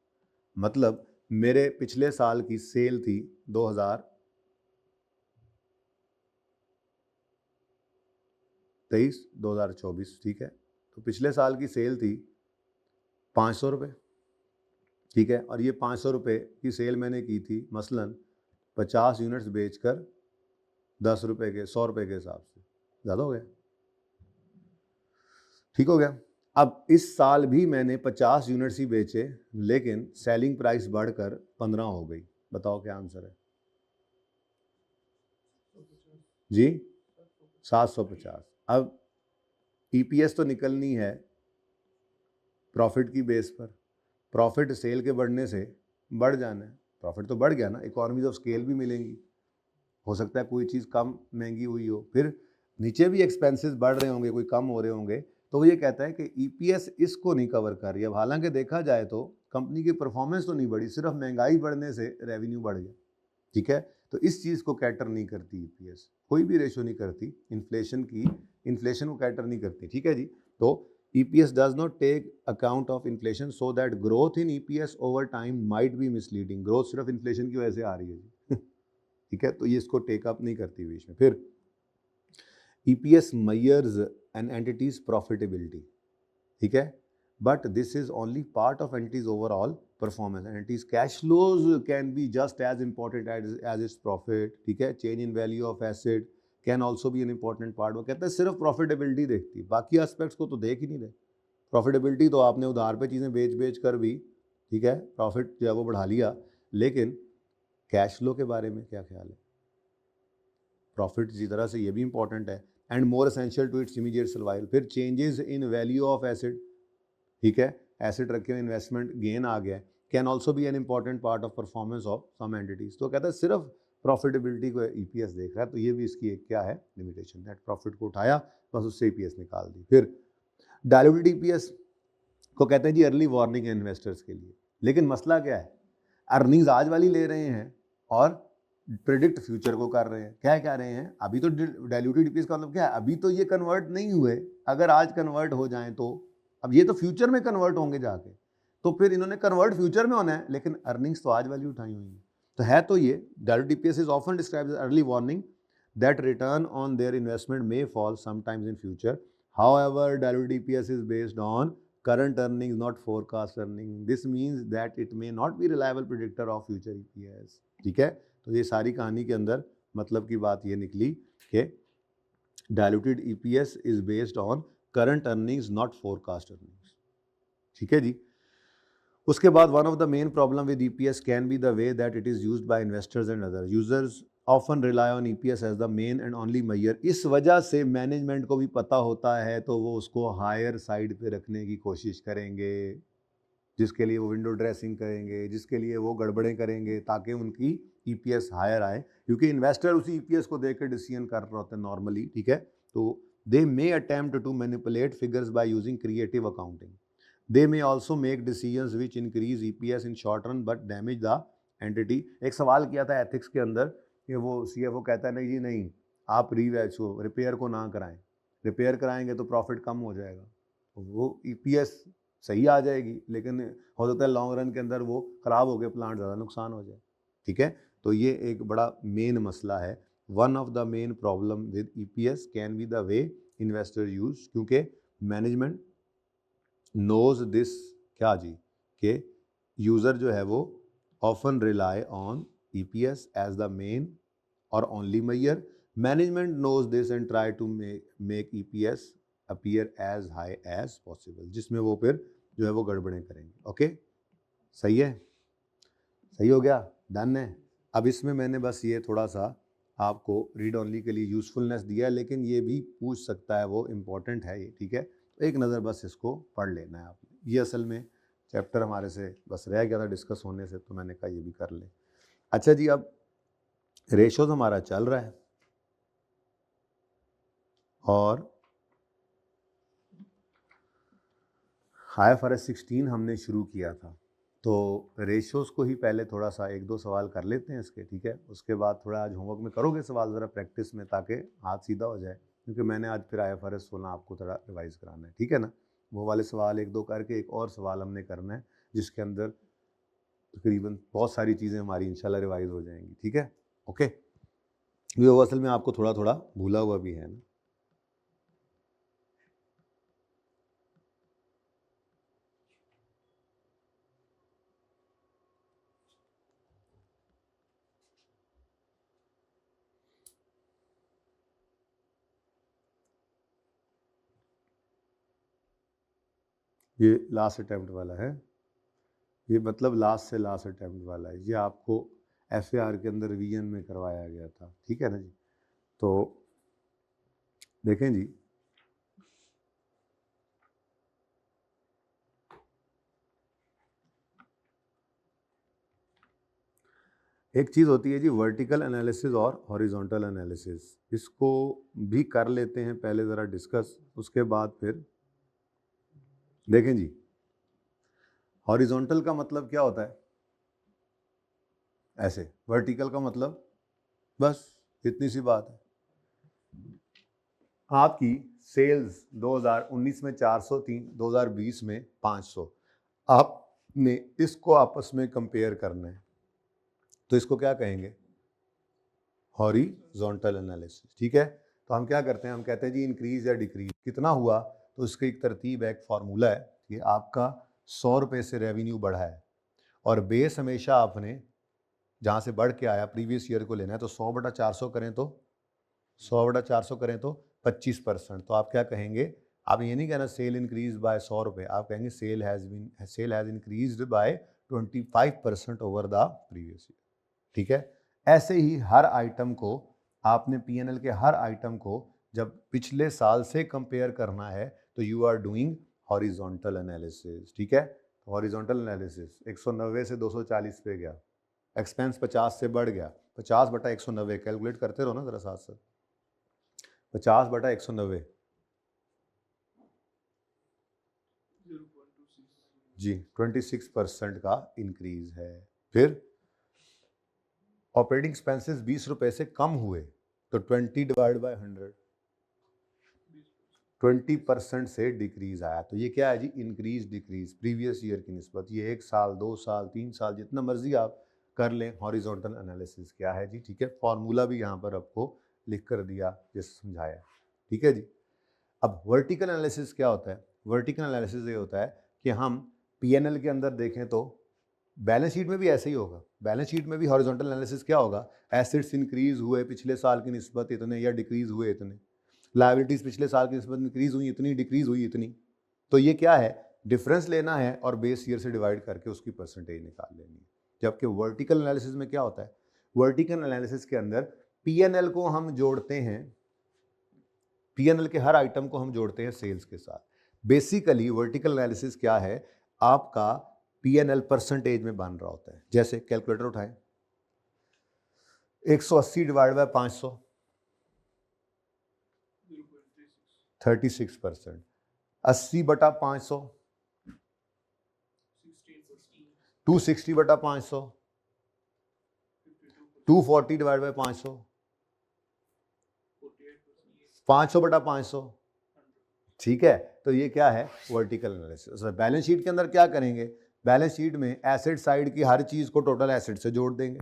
मतलब मेरे पिछले साल की सेल थी 2023-2024, ठीक है, तो पिछले साल की सेल थी 500 रुपये। ठीक है, और ये 500 रुपये की सेल मैंने की थी मसलन 50 यूनिट्स बेचकर 10 रुपये के 100 रुपये के हिसाब से, ज़्यादा हो गया, ठीक हो गया। अब इस साल भी मैंने 50 यूनिट्स ही बेचे, लेकिन सेलिंग प्राइस बढ़कर 15 हो गई। बताओ क्या आंसर है जी? 750। अब ईपीएस तो निकलनी है प्रॉफिट की बेस पर, प्रॉफिट सेल के बढ़ने से बढ़ जाना है, प्रॉफिट तो बढ़ गया ना, इकोनॉमीज ऑफ स्केल भी मिलेंगी, हो सकता है कोई चीज़ कम महंगी हुई हो, फिर नीचे भी एक्सपेंसेस बढ़ रहे होंगे, कोई कम हो रहे होंगे, तो ये कहता है कि ईपीएस इसको नहीं कवर कर रही है। अब हालांकि देखा जाए तो कंपनी की परफॉर्मेंस तो नहीं बढ़ी, सिर्फ महंगाई बढ़ने से रेवेन्यू बढ़ गया। ठीक है, तो इस चीज़ को कैटर नहीं करती ईपीएस, कोई भी रेशो नहीं करती इन्फ्लेशन की, इन्फ्लेशन को कैटर नहीं करती। ठीक है जी, तो EPS does not take account of inflation so that growth in EPS over time might be misleading। growth सिर्फ इन्फ्लेशन की वजह से आ रही है जी ठीक है, तो ये इसको टेकअप नहीं करती बीच में। फिर EPS measures an entity's profitability, ठीक है, but this is only part of entity's overall performance। entity's cash flows can be just as important as its profit। ठीक है, change in value of asset can also भी an important part. वो कहता है सिर्फ profitability देखती है, बाकी एस्पेक्ट्स को तो देख ही नहीं रहे। प्रॉफिटेबिलिटी तो आपने उधार पे चीज़ें बेच कर भी, ठीक है, प्रॉफिट जो है वो बढ़ा लिया, लेकिन कैश फ्लो के बारे में क्या ख्याल है? प्रॉफिट इसी तरह से ये भी इंपॉर्टेंट है, and more essential to its immediate survival. फिर changes in value of asset, ठीक है, एसेट रखे हुए इन्वेस्टमेंट गेन आ गया, कैन ऑल्सो भी an important part of performance of some entities. तो कहता है सिर्फ प्रॉफिटेबिलिटी को ईपीएस देख रहा है, तो ये भी इसकी एक क्या है, लिमिटेशन। नेट प्रॉफिट को उठाया बस उससे ईपीएस निकाल दी। फिर डायल्यूटेड ईपीएस को कहते हैं जी अर्ली वार्निंग है इन्वेस्टर्स के लिए, लेकिन मसला क्या है, अर्निंग्स आज वाली ले रहे हैं और प्रिडिक्ट फ्यूचर को कर रहे हैं। क्या कह रहे हैं, अभी तो डायल्यूटेड ईपीएस का मतलब क्या है, अभी तो ये कन्वर्ट नहीं हुए, अगर आज कन्वर्ट हो जाएं तो अब ये तो फ्यूचर में कन्वर्ट होंगे जाके, तो फिर इन्होंने कन्वर्ट फ्यूचर में होना है, लेकिन अर्निंग्स तो आज वाली उठाई हुई है। तो है तो ये diluted EPS is often described as early warning that return on their investment may fall sometimes in future। However, diluted EPS is based on current earnings, not forecast earnings। This means that it may not be reliable predictor of future EPS। ठीक है, तो ये सारी कहानी के अंदर मतलब की बात ये निकली कि diluted EPS is based on current earnings, not forecast earnings। ठीक है जी। उसके बाद one of the main problem with EPS can be the way that it is used by investors and other users often rely on EPS as the main and only measure. इस वजह से management को भी पता होता है तो वो उसको हायर साइड पे रखने की कोशिश करेंगे, जिसके लिए वो विंडो ड्रेसिंग करेंगे, जिसके लिए वो गड़बड़ें करेंगे ताकि उनकी EPS हायर आए, क्योंकि इन्वेस्टर उसी EPS को देख कर डिसीजन कर रहे होते हैं नॉर्मली। ठीक है, तो they may attempt to manipulate figures by using creative accounting. They may also make decisions which increase EPS in short run but damage the entity। एक सवाल किया था एथिक्स के अंदर कि वो CFO कहता है नहीं जी नहीं, आप रिपेयर को ना कराएं, रिपेयर कराएंगे तो प्रॉफिट कम हो जाएगा, वो ईपीएस सही आ जाएगी, लेकिन हो सकता है लॉन्ग रन के अंदर वो ख़राब हो गए प्लांट, ज़्यादा नुकसान हो जाए। ठीक है, तो ये एक बड़ा मेन मसला है। One of the main problem with EPS can be the way investor use, क्योंकि मैनेजमेंट नोज दिस क्या जी, कि यूज़र जो है वो often rely on EPS as the main और only measure. Management knows this and try to make EPS appear as high as possible, जिसमें वो फिर जो है वो गड़बड़ें करेंगे। ओके, सही है, सही हो गया, डन है। अब इसमें मैंने बस ये थोड़ा सा आपको रीड ओनली के लिए यूज़फुलनेस दिया है, लेकिन ये भी पूछ सकता है, वो इम्पोर्टेंट है ये। ठीक है, तो एक नज़र बस इसको पढ़ लेना है आपने। ये असल में चैप्टर हमारे से बस रह गया था डिस्कस होने से, तो मैंने कहा ये भी कर ले। अच्छा जी, अब रेशोज हमारा चल रहा है और IFRS 16 हमने शुरू किया था, तो रेशोज़ को ही पहले थोड़ा सा एक दो सवाल कर लेते हैं इसके। ठीक है, उसके बाद थोड़ा आज होमवर्क में करोगे सवाल ज़रा प्रैक्टिस में, ताकि हाथ सीधा हो जाए, क्योंकि मैंने आज फिर IFRS 16 आपको थोड़ा रिवाइज़ कराना है। ठीक है ना, वो वाले सवाल एक दो करके एक और सवाल हमने करना है, जिसके अंदर तकरीबन बहुत सारी चीज़ें हमारी इंशाल्लाह रिवाइज़ हो जाएंगी। ठीक है, ओके। ये वो असल में आपको थोड़ा थोड़ा भूला हुआ भी है ना। ये लास्ट अटैम्प्ट वाला है, ये मतलब लास्ट से लास्ट अटैम्प्ट वाला है। ये आपको FAR के अंदर रिवीजन में करवाया गया था। ठीक है ना जी, तो देखें जी, एक चीज़ होती है जी वर्टिकल एनालिसिस और हॉरिजॉन्टल एनालिसिस, इसको भी कर लेते हैं पहले ज़रा डिस्कस, उसके बाद फिर देखें जी। हॉरिजॉन्टल का मतलब क्या होता है? ऐसे। वर्टिकल का मतलब बस इतनी सी बात है, आपकी सेल्स 2019 में 400 थी, 2020 में 500, आपने इसको आपस में कंपेयर करना है, तो इसको क्या कहेंगे? Horizontal analysis. ठीक है, तो हम क्या करते हैं, हम कहते हैं जी इंक्रीज या डिक्रीज कितना हुआ, तो इसकी एक तरतीब है, एक फार्मूला है कि आपका 100 रुपये से रेवेन्यू बढ़ा है और बेस हमेशा आपने जहाँ से बढ़ के आया प्रीवियस ईयर को लेना है, तो 100/400 करें तो 100/400 करें तो 25%। तो आप क्या कहेंगे? आप ये नहीं कहना सेल इंक्रीज बाय 100 रुपये, आप कहेंगे sale has increased by 25% over the previous year. ठीक है, ऐसे ही हर आइटम को आपने P&L के हर आइटम को जब पिछले साल से कंपेयर करना है, तो you are doing horizontal analysis. ठीक है, हॉरिजॉन्टल एनालिसिस 190 से 240 पे गया, एक्सपेंस 50 से बढ़ गया, 50/190 कैलकुलेट करते रहो ना जरा साथ साथ, 50/190 जी 26% का इंक्रीज है। फिर ऑपरेटिंग एक्सपेंसेस 20 रुपए से कम हुए, तो 20/100 20% से डिक्रीज आया, तो ये क्या है जी? इंक्रीज डिक्रीज प्रीवियस ईयर की निस्बत। ये 1 साल 2 साल 3 साल जितना मर्जी आप कर लें। हॉरिजॉन्टल एनालिसिस क्या है जी? ठीक है, फॉर्मूला भी यहाँ पर आपको लिख कर दिया जैसे समझाया। ठीक है जी, अब वर्टिकल एनालिसिस क्या होता है? वर्टिकल एनालिसिस ये होता है कि हम P&L के अंदर देखें तो बैलेंस शीट में भी ऐसे ही होगा। बैलेंस शीट में भी हॉरिजॉन्टल एनालिसिस क्या होगा? एसेट्स इंक्रीज हुए पिछले साल की निस्बत इतने या डिक्रीज हुए इतने, लायबिलिटीज पिछले साल की निस्बत इंक्रीज हुई इतनी, डिक्रीज हुई इतनी। तो ये क्या है? डिफरेंस लेना है और बेस ईयर से डिवाइड करके उसकी परसेंटेज निकाल लेनी है। जबकि वर्टिकल एनालिसिस में क्या होता है? वर्टिकल एनालिसिस के अंदर P&L को हम जोड़ते हैं, P&L के हर आइटम को हम जोड़ते हैं सेल्स के साथ। बेसिकली वर्टिकल एनालिसिस क्या है? आपका P&L परसेंटेज में बन रहा होता है। जैसे कैलकुलेटर उठाएं, 180/500 36%, 80/500 260/500 240/500 500/500। ठीक है, तो ये क्या है, वर्टिकल एनालिसिस। बैलेंस शीट के अंदर क्या करेंगे, बैलेंस शीट में एसेट साइड की हर चीज़ को टोटल एसेट से जोड़ देंगे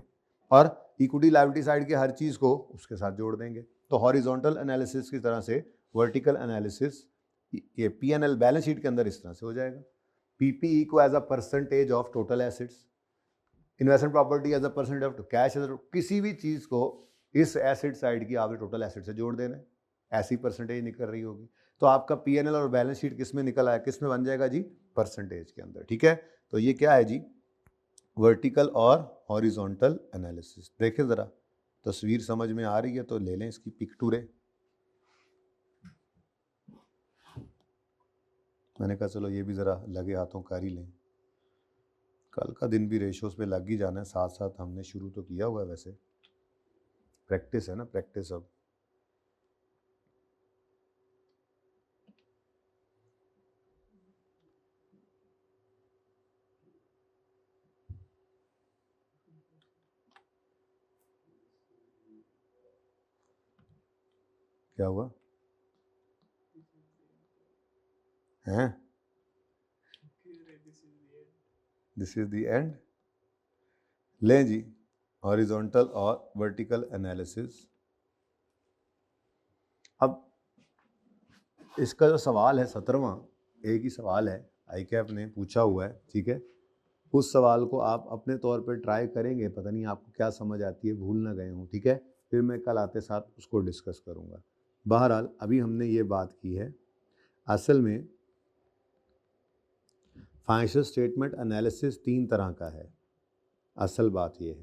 और इक्विटी लायबिलिटी साइड की हर चीज़ को उसके साथ जोड़ देंगे। तो हॉरिजॉन्टल एनालिसिस की तरह से वर्टिकल एनालिसिस ये P&L बैलेंस शीट के अंदर इस तरह से हो जाएगा। PPE को as a percentage of total assets, investment property as a percentage of cash, किसी भी चीज़ को इस एसेट साइड की आपने टोटल एसेट से जोड़ देना है, ऐसी परसेंटेज निकल रही होगी। तो आपका P&L और बैलेंस शीट किस में निकल आया, किस में बन जाएगा जी, परसेंटेज के अंदर। ठीक है, तो ये क्या है जी, वर्टिकल और हॉरिजॉन्टल एनालिसिस। देखें ज़रा तस्वीर समझ में आ रही है तो ले लें इसकी पिक्चरें। मैंने कहा चलो ये भी ज़रा लगे हाथों कर ही लें, कल का दिन भी रेशोज़ पे लग ही जाना है, साथ साथ हमने शुरू तो किया हुआ है, वैसे प्रैक्टिस है ना, प्रैक्टिस। अब क्या हुआ हैं, दिस इज द एंड। लें जी, हॉरिजॉन्टल और वर्टिकल एनालिसिस। अब इसका जो सवाल है 17वां, एक ही सवाल है, ICAP ने पूछा हुआ है, ठीक है। उस सवाल को आप अपने तौर पे ट्राई करेंगे, पता नहीं आपको क्या समझ आती है, भूल ना गए हों, ठीक है। फिर मैं कल आते साथ उसको डिस्कस करूँगा। बहरहाल अभी हमने ये बात की है, असल में फाइनेंशियल स्टेटमेंट एनालिसिस 3 तरह का है। असल बात ये है,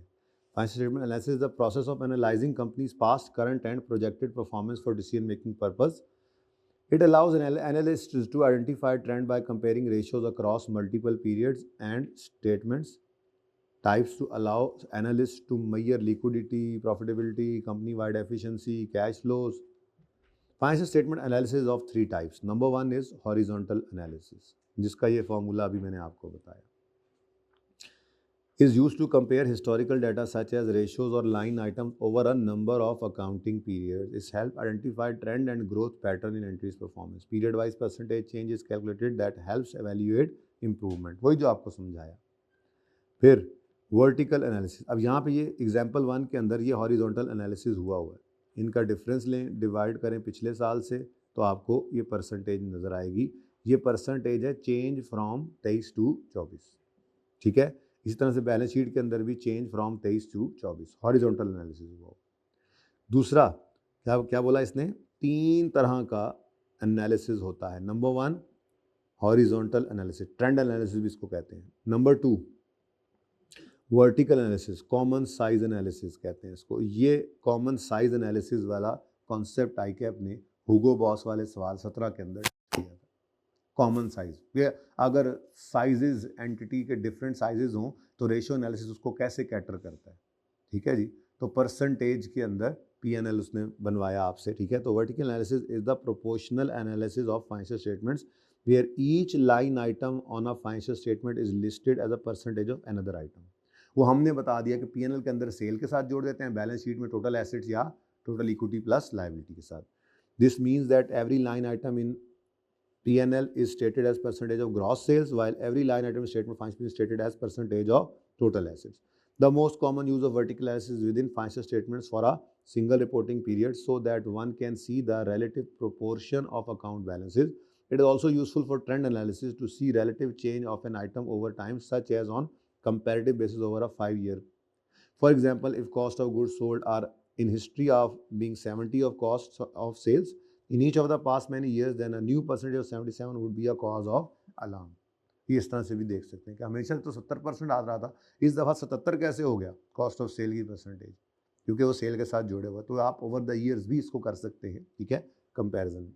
financial statement analysis is the process of analysing companies past, current and projected performance for decision making purpose. It allows analysts to identify trend by comparing ratios across multiple periods and statements types to allow analysts to measure liquidity, profitability, company-wide efficiency, cash flows. Financial statement analysis of 3 types. Number 1 is horizontal analysis, जिसका ये formula अभी मैंने आपको बताया, is used to compare historical data such as ratios or line items over a number of accounting periods. It helps identify trend and growth pattern in entries performance. Period wise percentage change is calculated that helps evaluate improvement. वही जो आपको समझाया। फिर vertical analysis, अब यहाँ पे ये example 1 के अंदर ये हॉरिजॉन्टल एनालिसिस हुआ है, इनका डिफरेंस लें, डिवाइड करें पिछले साल से, तो आपको ये परसेंटेज नज़र आएगी। ये परसेंटेज है चेंज फ्रॉम 23 टू 24, ठीक है। इसी तरह से बैलेंस शीट के अंदर भी change from 23 to 24, horizontal analysis हुआ। दूसरा क्या क्या बोला इसने, 3 तरह का एनालिसिस होता है। Number 1 horizontal analysis, trend analysis भी इसको कहते हैं। Number 2 vertical analysis, common size analysis कहते हैं इसको। ये कॉमन साइज एनालिसिस वाला कॉन्सेप्ट ICAP ने हुगो बॉस वाले सवाल 17 के अंदर किया था। कॉमन साइज, ये अगर साइजेस एंटिटी के डिफरेंट साइजेस हों तो रेशियो एनालिसिस उसको कैसे कैटर करता है, ठीक है जी। तो परसेंटेज के अंदर P&L उसने बनवाया आपसे, ठीक है। तो vertical analysis is the proportional analysis of financial statements where each line item on a financial statement is listed as a percentage of another item. वो हमने बता दिया कि P&L के अंदर सेल के साथ जोड़ देते हैं, बैलेंस शीट में टोटल एसेट्स या टोटल इक्विटी प्लस लायबिलिटी के साथ। This means that every line item in P&L is stated as percentage of gross sales, while every line item statement financial is stated as percentage of total assets. The most common use of vertical analysis is within financial statements for a single reporting period, so that one can see the relative proportion of account balances. It is also useful for trend analysis to see relative change of an item over time, such as on comparative basis over a 5-year. For example, if cost of goods sold are in history of being 70 of costs of sales in each of the past many years, then a new percentage of 77 would be a cause of alarm. ये इस तरह से भी देख सकते हैं कि हमेशा तो 70% आ रहा था, इस दफ़ा 77 कैसे हो गया कॉस्ट ऑफ सेल की परसेंटेज, क्योंकि वो सेल के साथ जुड़े हुए। तो आप ओवर द ईयर्स भी इसको कर सकते हैं, ठीक है, कंपैरिजन।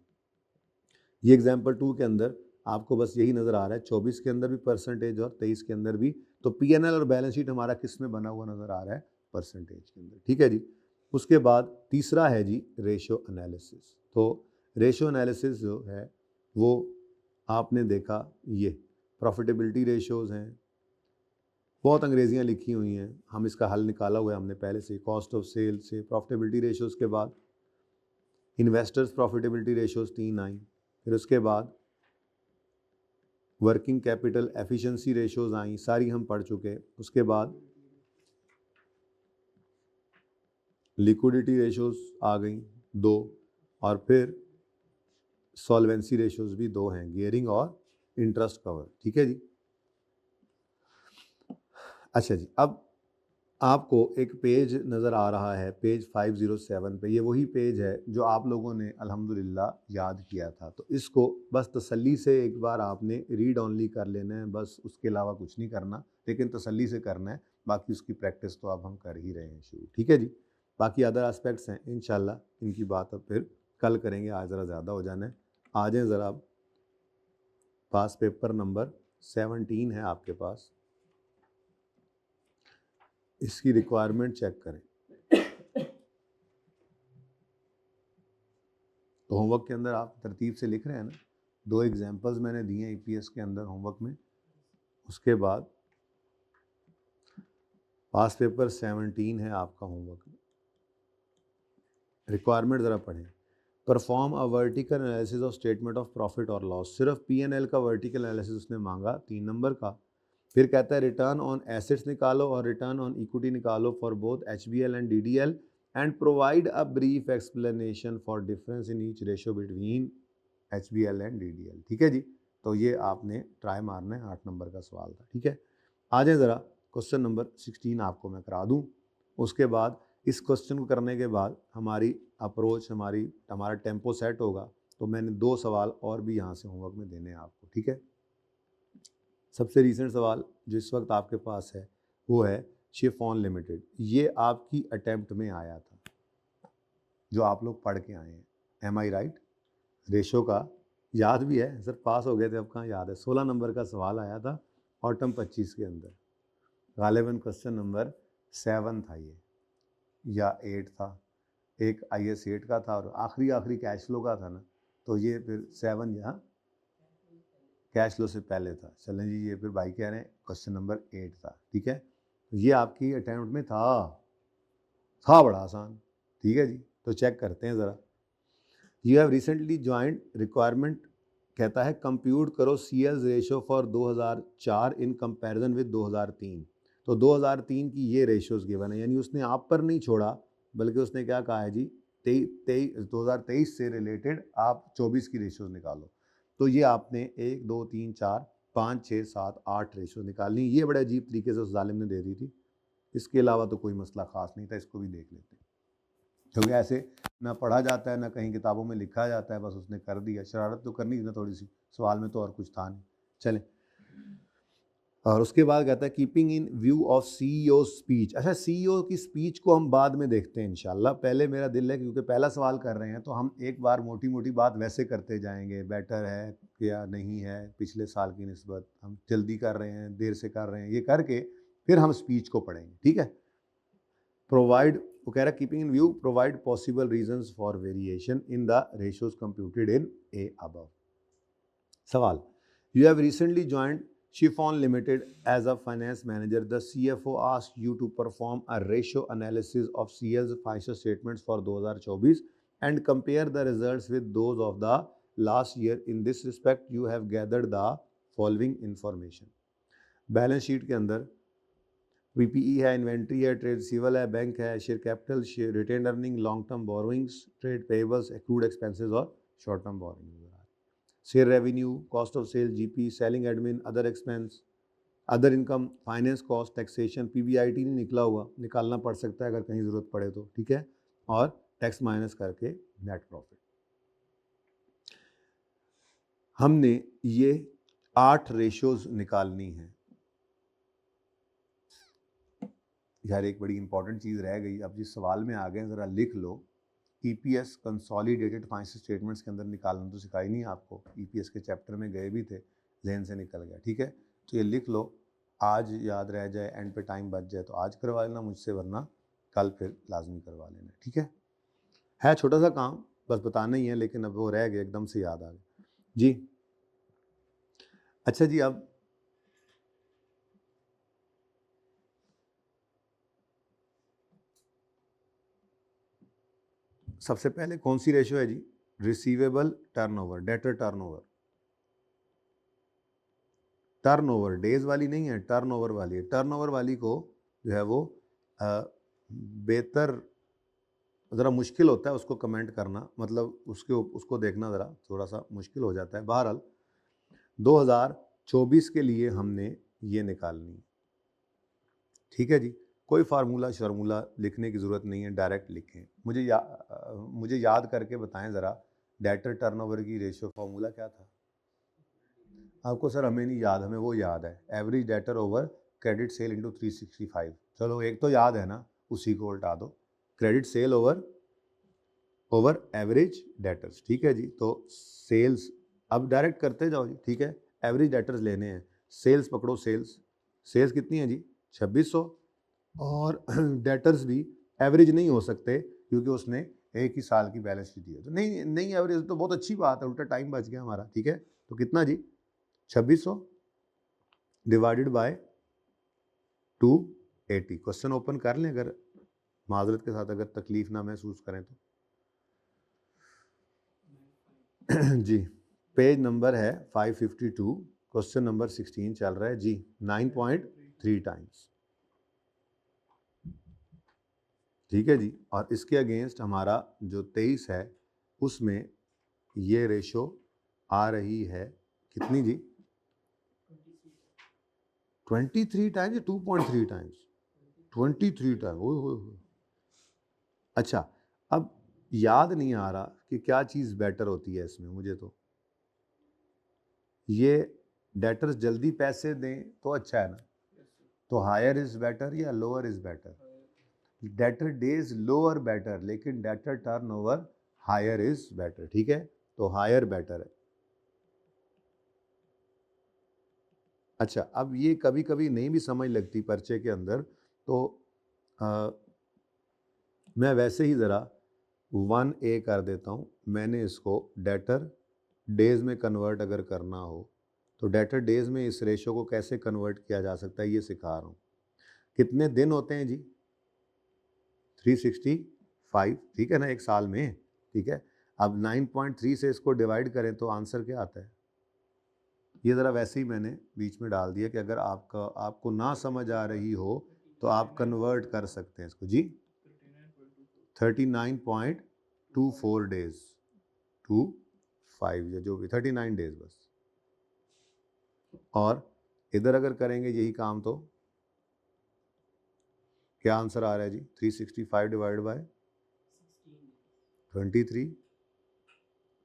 ये एग्जाम्पल 2 के अंदर आपको बस यही नज़र आ रहा है, 24 के अंदर भी परसेंटेज और 23 के अंदर भी। तो P&L और बैलेंस शीट हमारा किस में बना हुआ नज़र आ रहा है, परसेंटेज के अंदर, ठीक है जी। उसके बाद तीसरा है जी रेशियो एनालिसिस। तो रेशियो एनालिसिस जो है वो आपने देखा, ये प्रॉफिटेबिलिटी रेशियोज़ हैं, बहुत अंग्रेजियाँ लिखी हुई हैं, हम इसका हल निकाला हुआ है हमने पहले से, कॉस्ट ऑफ सेल से प्रॉफिटेबिलिटी रेशियोज़ के बाद इन्वेस्टर्स प्रॉफिटेबिलिटी रेशियोज़ 3 आई, फिर उसके बाद वर्किंग कैपिटल एफिशिएंसी रेशोज आई, सारी हम पढ़ चुके। उसके बाद लिक्विडिटी रेशोज आ गई 2, और फिर सॉल्वेंसी रेशोज भी 2 हैं, गियरिंग और इंटरेस्ट कवर। ठीक है जी। अच्छा जी, अब आपको एक पेज नज़र आ रहा है, पेज 507 पे। ये वही पेज है जो आप लोगों ने अल्हम्दुलिल्लाह याद किया था। तो इसको बस तसल्ली से एक बार आपने रीड ऑनली कर लेना है, बस उसके अलावा कुछ नहीं करना, लेकिन तसल्ली से करना है। बाकी उसकी प्रैक्टिस तो अब हम कर ही रहे हैं शुरू। ठीक है जी। बाकी अदर एस्पेक्ट्स हैं, इंशाल्लाह इनकी बात अब फिर कल करेंगे, आज ज़रा ज़्यादा हो जाना है। आ जाएँ ज़रा, आप पास पेपर नंबर 17 है आपके पास, इसकी रिक्वायरमेंट चेक करें। तो होमवर्क के अंदर आप तरतीब से लिख रहे हैं ना, 2 एग्जाम्पल्स मैंने दिए हैं ईपीएस के अंदर होमवर्क में। उसके बाद पास पेपर 17 है आपका होमवर्क में। रिक्वायरमेंट ज़रा पढ़ें। Perform a vertical analysis of statement of profit और लॉस। सिर्फ P&L का वर्टिकल एनालिसिस उसने मांगा 3 नंबर का। फिर कहता है रिटर्न ऑन एसेट्स निकालो और रिटर्न ऑन इक्विटी निकालो for both HBL and DDL and provide a brief explanation for difference in each ratio between HBL and DDL। ठीक है जी। तो ये आपने ट्राई मारना है, 8 नंबर का सवाल था। ठीक है, आ जाए ज़रा क्वेश्चन नंबर 16 आपको मैं करा दूँ। उसके बाद इस क्वेश्चन को करने के बाद हमारी अप्रोच, हमारा टेम्पो सेट होगा। तो मैंने 2 सवाल और भी यहाँ से होमवर्क में देने हैं आपको। ठीक है, सबसे रीसेंट सवाल जो इस वक्त आपके पास है वो है शिफॉन लिमिटेड। ये आपकी अटेम्प्ट में आया था, जो आप लोग पढ़ के आए हैं। एम आई राइट? रेशो का याद भी है सर, पास हो गए थे, अब कहाँ याद है। 16 नंबर का सवाल आया था ऑटम 25 के अंदर, गालिबन क्वेश्चन नंबर 7 था ये, या 8 था। एक IS 8 का था और आखिरी कैश फ्लो का था ना, तो ये फिर 7 यहाँ कैश फ्लो से पहले था। चलें जी, ये फिर भाई कह रहे हैं क्वेश्चन नंबर 8 था। ठीक है, तो ये आपकी अटेम्प्ट में था बड़ा आसान। ठीक है जी, तो चेक करते हैं ज़रा। You have recently joint, requirement कहता है कंप्यूट करो CL's ratio for 2004 in comparison with 2003। तो 2003 की ये रेशोज़ गिवन है, यानी उसने आप पर नहीं छोड़ा, बल्कि उसने क्या कहा है जी, 2023 से रिलेटेड आप 24 की रेशोज़ निकालो। तो ये आपने 1 2 3 4 5 6 7 8 रेशोज़ निकालनी। ये बड़े अजीब तरीके से उस जालिम ने दे दी थी। इसके अलावा तो कोई मसला ख़ास नहीं था, इसको भी देख लेते हैं। क्योंकि ऐसे ना पढ़ा जाता है ना कहीं किताबों में लिखा जाता है, बस उसने कर दिया। शरारत तो करनी थी ना थोड़ी सी, सवाल में तो और कुछ था नहीं। चलें, और उसके बाद कहता है keeping in view of CEO speech. अच्छा, CEO की स्पीच को हम बाद में देखते हैं इंशाल्लाह। पहले मेरा दिल है, क्योंकि पहला सवाल कर रहे हैं तो हम एक बार मोटी मोटी बात वैसे करते जाएंगे, बेटर है या नहीं है पिछले साल की निस्बत, हम जल्दी कर रहे हैं देर से कर रहे हैं, ये करके फिर हम स्पीच को पढ़ेंगे। ठीक है, प्रोवाइड, वो कह रहा है keeping in view provide possible reasons for variation in the ratios computed in a above. सवाल, you have recently joined Chiffon limited as a finance manager, the CFO asked you to perform a ratio analysis of CL's financial statements for 2024 and compare the results with those of the last year. In this respect you have gathered the following information. Balance sheet के अंदर PPE है, inventory है, trade receivable है, bank है, share capital, share retained earning, long term borrowings, trade payables, accrued expenses और short term borrowing. Share revenue, cost of sale, GP, selling admin, other expense, other income, finance cost, taxation. PBIT नहीं निकला हुआ, निकालना पड़ सकता है अगर कहीं ज़रूरत पड़े तो। ठीक है, और टैक्स माइनस करके नेट प्रॉफिट। हमने ये 8 रेशोज निकालनी है। यार एक बड़ी इंपॉर्टेंट चीज़ रह गई, अब जिस सवाल में आ गए ज़रा लिख लो। EPS कंसोलिडेटेड फाइनेंशियल स्टेटमेंट्स के अंदर निकालना तो सिखाई नहीं आपको, EPS के चैप्टर में गए भी थे, जहन से निकल गया। ठीक है, तो ये लिख लो, आज याद रह जाए, एंड पे टाइम बच जाए तो आज करवा लेना मुझसे, वरना कल फिर लाजमी करवा लेना। ठीक है छोटा सा काम, बस बताना ही है, लेकिन अब वो रह गया, एकदम से याद आ गया जी। अच्छा जी, अब सबसे पहले कौन सी रेशो है जी? Receivable turnover, debtor turnover. Turnover, days वाली नहीं है, टर्नओवर वाली है। टर्नओवर वाली को जो है वो बेहतर, ज़रा मुश्किल होता है उसको कमेंट करना, मतलब उसको देखना ज़रा थोड़ा सा मुश्किल हो जाता है। बहरहाल 2024 के लिए हमने ये निकालनी, ठीक है जी। कोई फार्मूला शर्मूला लिखने की ज़रूरत नहीं है, डायरेक्ट लिखें। मुझे याद करके बताएं ज़रा, डेटर टर्नओवर की रेशियो फार्मूला क्या था आपको? सर हमें नहीं याद, हमें वो याद है, average debtor over credit sale into 365। चलो एक तो याद है ना, उसी को उल्टा दो, credit sale over average debtors, ठीक है जी। तो सेल्स अब डायरेक्ट करते जाओ जी, ठीक है। एवरेज डेटर्स लेने हैं, सेल्स पकड़ो, सेल्स कितनी है जी? 2600। और डेटर्स भी एवरेज नहीं हो सकते क्योंकि उसने एक ही साल की बैलेंस शीट दी है, तो नहीं एवरेज तो बहुत अच्छी बात है, उल्टा टाइम बच गया हमारा, ठीक है। तो कितना जी? 2600 डिवाइडेड बाय 280। क्वेश्चन ओपन कर लें अगर माजरत के साथ, अगर तकलीफ ना महसूस करें तो। जी, पेज नंबर है 552, क्वेश्चन नंबर 16 चल रहा है जी, 9.3 टाइम्स, ठीक है जी। और इसके अगेंस्ट हमारा जो 23 है उसमें ये रेशो आ रही है कितनी जी? 23 टाइम्स या 2.3 टाइम्स? 23 टाइम्स। ओ। अच्छा, अब याद नहीं आ रहा कि क्या चीज़ बेटर होती है इसमें मुझे। तो ये डेटर्स जल्दी पैसे दें तो अच्छा है ना, तो हायर इज़ बेटर या lower is better? Debtor days lower better, लेकिन debtor turnover higher is better, ठीक है। तो हायर बेटर है। अच्छा, अब ये कभी कभी नहीं भी समझ लगती पर्चे के अंदर, तो मैं वैसे ही ज़रा 1A कर देता हूँ। मैंने इसको डेटर डेज़ में कन्वर्ट अगर करना हो तो डेटर डेज़ में इस रेशो को कैसे कन्वर्ट किया जा सकता है ये सिखा रहा हूँ। कितने दिन होते हैं जी? 365, ठीक है ना, एक साल में, ठीक है। अब 9.3 से इसको डिवाइड करें तो आंसर क्या आता है? ये ज़रा वैसे ही मैंने बीच में डाल दिया कि अगर आपको ना समझ आ रही हो तो आप कन्वर्ट कर सकते हैं इसको जी। 39.24 डेज, 25 या जो भी 39 डेज बस। और इधर अगर करेंगे यही काम तो क्या आंसर आ रहा है जी? 365 डिवाइड बाय 23,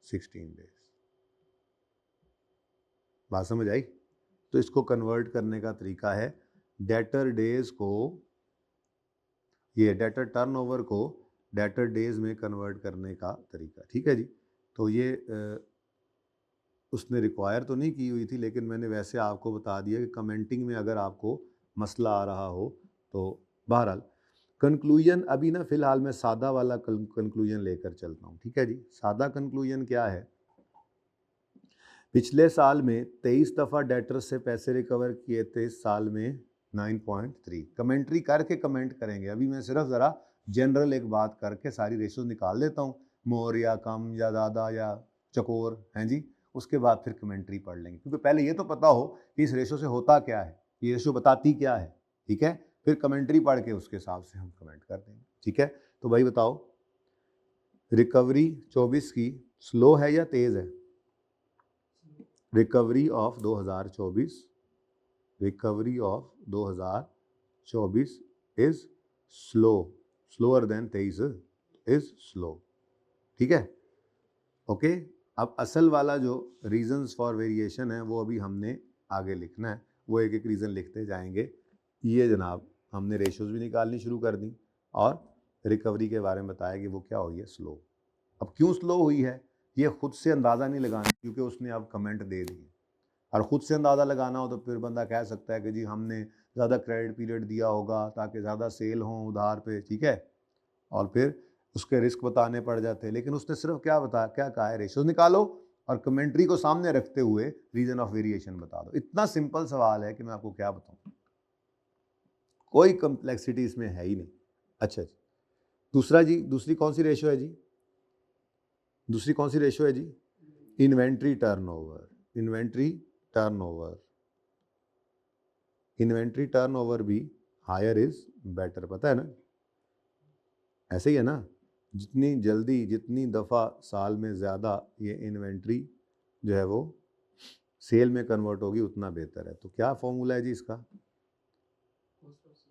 16 डेज। बात समझ आई? तो इसको कन्वर्ट करने का तरीका है डेटर डेज को, ये डेटर टर्नओवर को डेटर डेज में कन्वर्ट करने का तरीका, ठीक है जी। तो ये उसने रिक्वायर तो नहीं की हुई थी, लेकिन मैंने वैसे आपको बता दिया कि कमेंटिंग में अगर आपको मसला आ रहा हो तो। बहरहाल कंक्लूजन अभी ना फ़िलहाल मैं सादा वाला कंक्लूजन लेकर चलता हूँ, ठीक है जी। सादा कंक्लूजन क्या है? पिछले साल में 23 दफ़ा डेटर से पैसे रिकवर किए थे, इस साल में 9.3। कमेंट्री करके कमेंट करेंगे। अभी मैं सिर्फ ज़रा जनरल एक बात करके सारी रेशो निकाल देता हूँ, मोर या कम या ज़्यादा या चकोर, हैं जी। उसके बाद फिर कमेंट्री पढ़ लेंगे, क्योंकि पहले ये तो पता हो कि इस रेशो से होता क्या है, ये रेशो बताती क्या है, ठीक है। फिर कमेंट्री पढ़ के उसके हिसाब से हम कमेंट कर देंगे, ठीक है। तो भाई बताओ, रिकवरी 24 की स्लो है या तेज़ है? Recovery of 2024, recovery of 2024 is slow, slower then 23 is slow, ठीक है। ओके, अब असल वाला जो रीजंस फॉर वेरिएशन है वो अभी हमने आगे लिखना है, वो एक एक रीज़न लिखते जाएंगे। ये जनाब हमने रेशोज़ भी निकालनी शुरू कर दी और रिकवरी के बारे में बताया कि वो क्या हुई है, स्लो। अब क्यों स्लो हुई है ये खुद से अंदाज़ा नहीं लगाना, क्योंकि उसने अब कमेंट दे दिए। और ख़ुद से अंदाज़ा लगाना हो तो फिर बंदा कह सकता है कि जी हमने ज़्यादा क्रेडिट पीरियड दिया होगा ताकि ज़्यादा सेल हों उधार पे, ठीक है। और फिर उसके रिस्क बताने पड़ जाते हैं। लेकिन उसने सिर्फ क्या कहा है, रेशोज निकालो और कमेंट्री को सामने रखते हुए रीजन ऑफ वेरिएशन बता दो। इतना सिंपल सवाल है कि मैं आपको क्या बताऊँ, कोई कम्प्लेक्सिटी इसमें है ही नहीं। अच्छा जी, दूसरा जी, दूसरी कौन सी रेशो है जी? दूसरी कौन सी रेशो है जी? Inventory turnover. Inventory turnover, inventory turnover भी हायर इज बेटर, पता है ना, ऐसे ही है ना, जितनी जल्दी जितनी दफ़ा साल में ज़्यादा ये इन्वेंट्री जो है वो सेल में कन्वर्ट होगी उतना बेहतर है। तो क्या फॉर्मूला है जी इसका,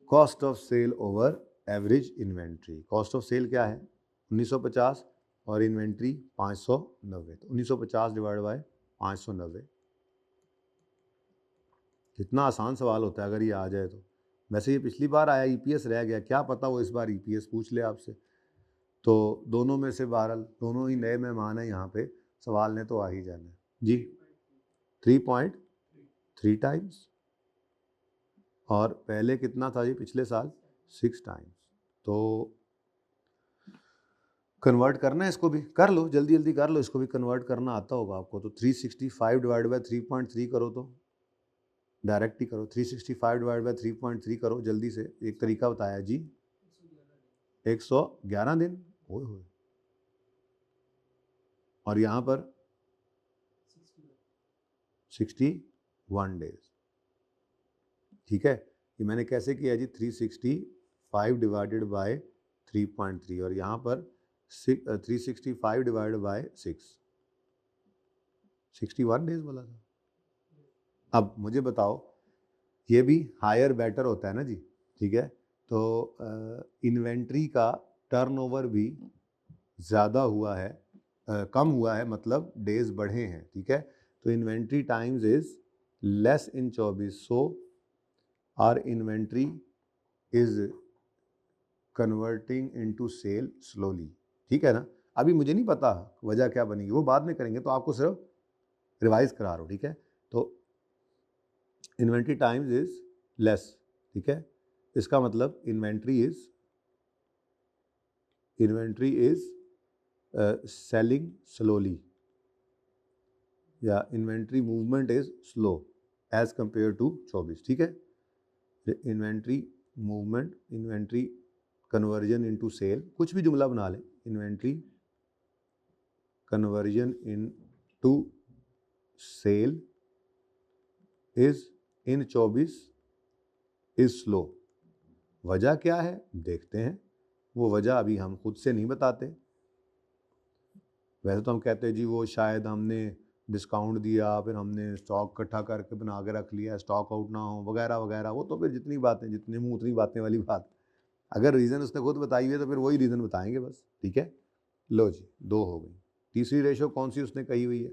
cost of sale over average inventory. Cost of sale क्या है 1950 और इन्वेंट्री 590, तो 1950 डिवाइड बाय 590। कितना आसान सवाल होता है अगर ये आ जाए तो। वैसे ये पिछली बार आया ईपीएस रह गया, क्या पता वो इस बार ईपीएस पूछ ले आपसे। तो दोनों में से बहरहाल दोनों ही नए मेहमान हैं यहाँ पे, सवाल ने तो आ ही जाना है जी। 3.3 टाइम्स, और पहले कितना था जी पिछले साल 6 टाइम्स। तो कन्वर्ट करना है इसको भी, कर लो जल्दी जल्दी कर लो, इसको भी कन्वर्ट करना आता होगा आपको। तो 365 डिवाइड बाय 3.3 करो, तो डायरेक्ट ही करो, 365 डिवाइड बाय 3.3 करो जल्दी से, एक तरीका बताया जी, 111 दिन। ओए होए, और यहाँ पर 61 डेज। ठीक है, ये मैंने कैसे किया जी, 365 डिवाइडेड बाय 3.3, और यहाँ पर 365 डिवाइड बाय 6, 61 डेज बोला था। अब मुझे बताओ, ये भी हायर बेटर होता है ना जी, ठीक है। तो इन्वेंट्री का टर्नओवर भी ज़्यादा हुआ है, कम हुआ है, मतलब डेज बढ़े हैं, ठीक है। तो inventory times is less in 24, so our inventory is converting into sale slowly, ठीक है ना। अभी मुझे नहीं पता वजह क्या बनेगी, वो बाद में करेंगे, तो आपको सिर्फ रिवाइज करा रहा हूँ, ठीक है। तो इन्वेंट्री टाइम्स इज लेस, ठीक है, इसका मतलब इन्वेंट्री इज सेलिंग स्लोली, या inventory movement is slow as compare to 24, ठीक है। Inventory movement, inventory conversion into sale, कुछ भी जुमला बना लें, inventory conversion into sale is in 24 is slow. वजह क्या है देखते हैं, वो वजह अभी हम खुद से नहीं बताते। वैसे तो हम कहते हैं जी वो शायद हमने डिस्काउंट दिया, फिर हमने स्टॉक इकट्ठा करके बना के रख लिया, स्टॉक आउट ना हो वगैरह वगैरह, वो तो फिर जितनी बातें, जितने मुंह उतनी बातें वाली बात। अगर रीज़न उसने खुद बताई हुई है तो फिर वही रीज़न बताएंगे बस, ठीक है। लो जी, 2 हो गई। तीसरी रेशो कौन सी उसने कही हुई है,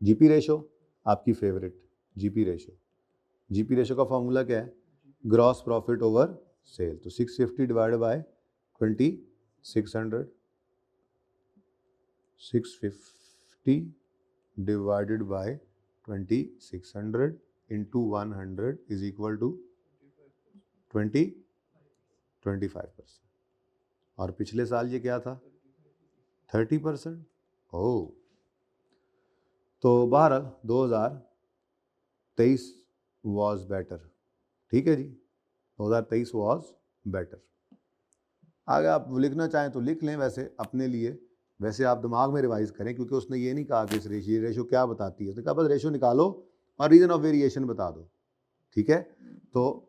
जीपी रेशो, आपकी favourite GP ratio. GP ratio का फॉर्मूला क्या है, ग्रॉस प्रॉफिट ओवर सेल। तो 650 divide by 2600, 650 divided by 2600 into 100 is equal to 25%। और पिछले साल ये क्या था 30%। ओह, तो बहरहाल 2023 वॉज बेटर, ठीक है जी, 2023 वॉज बेटर। आगे आप लिखना चाहें तो लिख लें, वैसे अपने लिए, वैसे आप दिमाग में रिवाइज करें, क्योंकि उसने ये नहीं कहा कि इस रेशो क्या बताती है, उसने कहा बस रेशो निकालो और रीजन ऑफ वेरिएशन बता दो, ठीक है। तो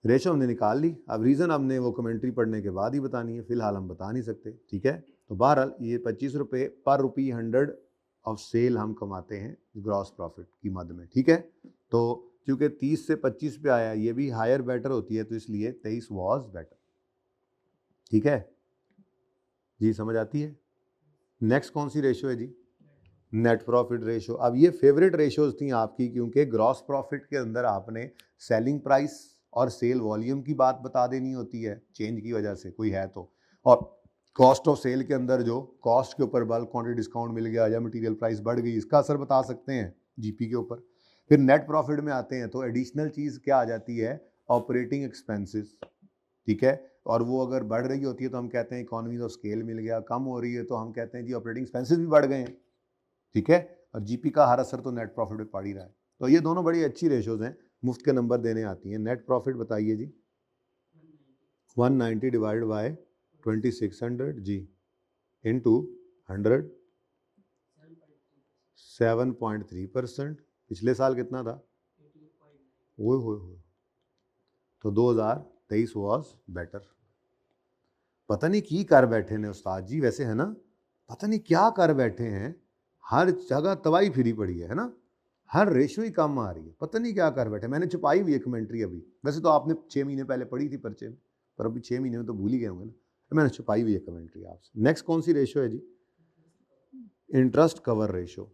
रेशो हमने निकाल ली, अब रीज़न हमने वो कमेंट्री पढ़ने के बाद ही बतानी है, फिलहाल हम बता नहीं सकते, ठीक है। तो बहरहाल ये 25 रुपये पर रुपी 100 ऑफ सेल हम कमाते हैं ग्रॉस प्रॉफिट की मद में, ठीक है। तो क्योंकि 30 से 25 पे आया, ये भी हायर बेटर होती है, तो इसलिए 23 वॉज बेटर, ठीक है जी, समझ आती है। नेक्स्ट कौन सी रेशो है जी, नेट प्रॉफिट रेशो। अब ये फेवरेट रेशोज थी आपकी, क्योंकि ग्रॉस प्रॉफिट के अंदर आपने सेलिंग प्राइस और सेल वॉल्यूम की बात बता देनी होती है, चेंज की वजह से कोई है तो, और कॉस्ट ऑफ सेल के अंदर जो कॉस्ट के ऊपर बल्क क्वांटिटी डिस्काउंट मिल गया या मटेरियल प्राइस बढ़ गई, इसका असर बता सकते हैं जीपी के ऊपर। फिर नेट प्रॉफिट में आते हैं तो एडिशनल चीज़ क्या आ जाती है, ऑपरेटिंग एक्सपेंसेस, ठीक है। और वो अगर बढ़ रही होती है तो हम कहते हैं इकोनॉमीज ऑफ स्केल मिल गया, कम हो रही है तो हम कहते हैं जी ऑपरेटिंग एक्सपेंसेस भी बढ़ गए हैं, ठीक है। और जीपी का हर असर तो नेट प्रॉफिट पे पड़ ही रहा है। तो ये दोनों बड़ी अच्छी रेशोज हैं, मुफ्त के नंबर देने आती हैं। नेट प्रॉफिट बताइए जी, 190 डिवाइड बाय 2600 जी इनटू 100, 7.3%। पिछले साल कितना था ओए होए होए, तो 2023 वॉज बेटर। पता नहीं की कर बैठे ने उस्ताद जी, वैसे है ना, पता नहीं क्या कर बैठे हैं, हर जगह तबाही फिरी पड़ी है ना, हर रेशो ही कम आ रही है, पता नहीं क्या कर बैठे। मैंने छुपाई हुई है कमेंट्री अभी, वैसे तो आपने 6 महीने पहले पढ़ी थी पर्चे में, पर अभी 6 महीने में तो भूल ही गए होंगे ना, मैंने छुपाई हुई है कमेंट्री आपसे। नेक्स्ट कौन सी रेशो है जी? Interest cover ratio.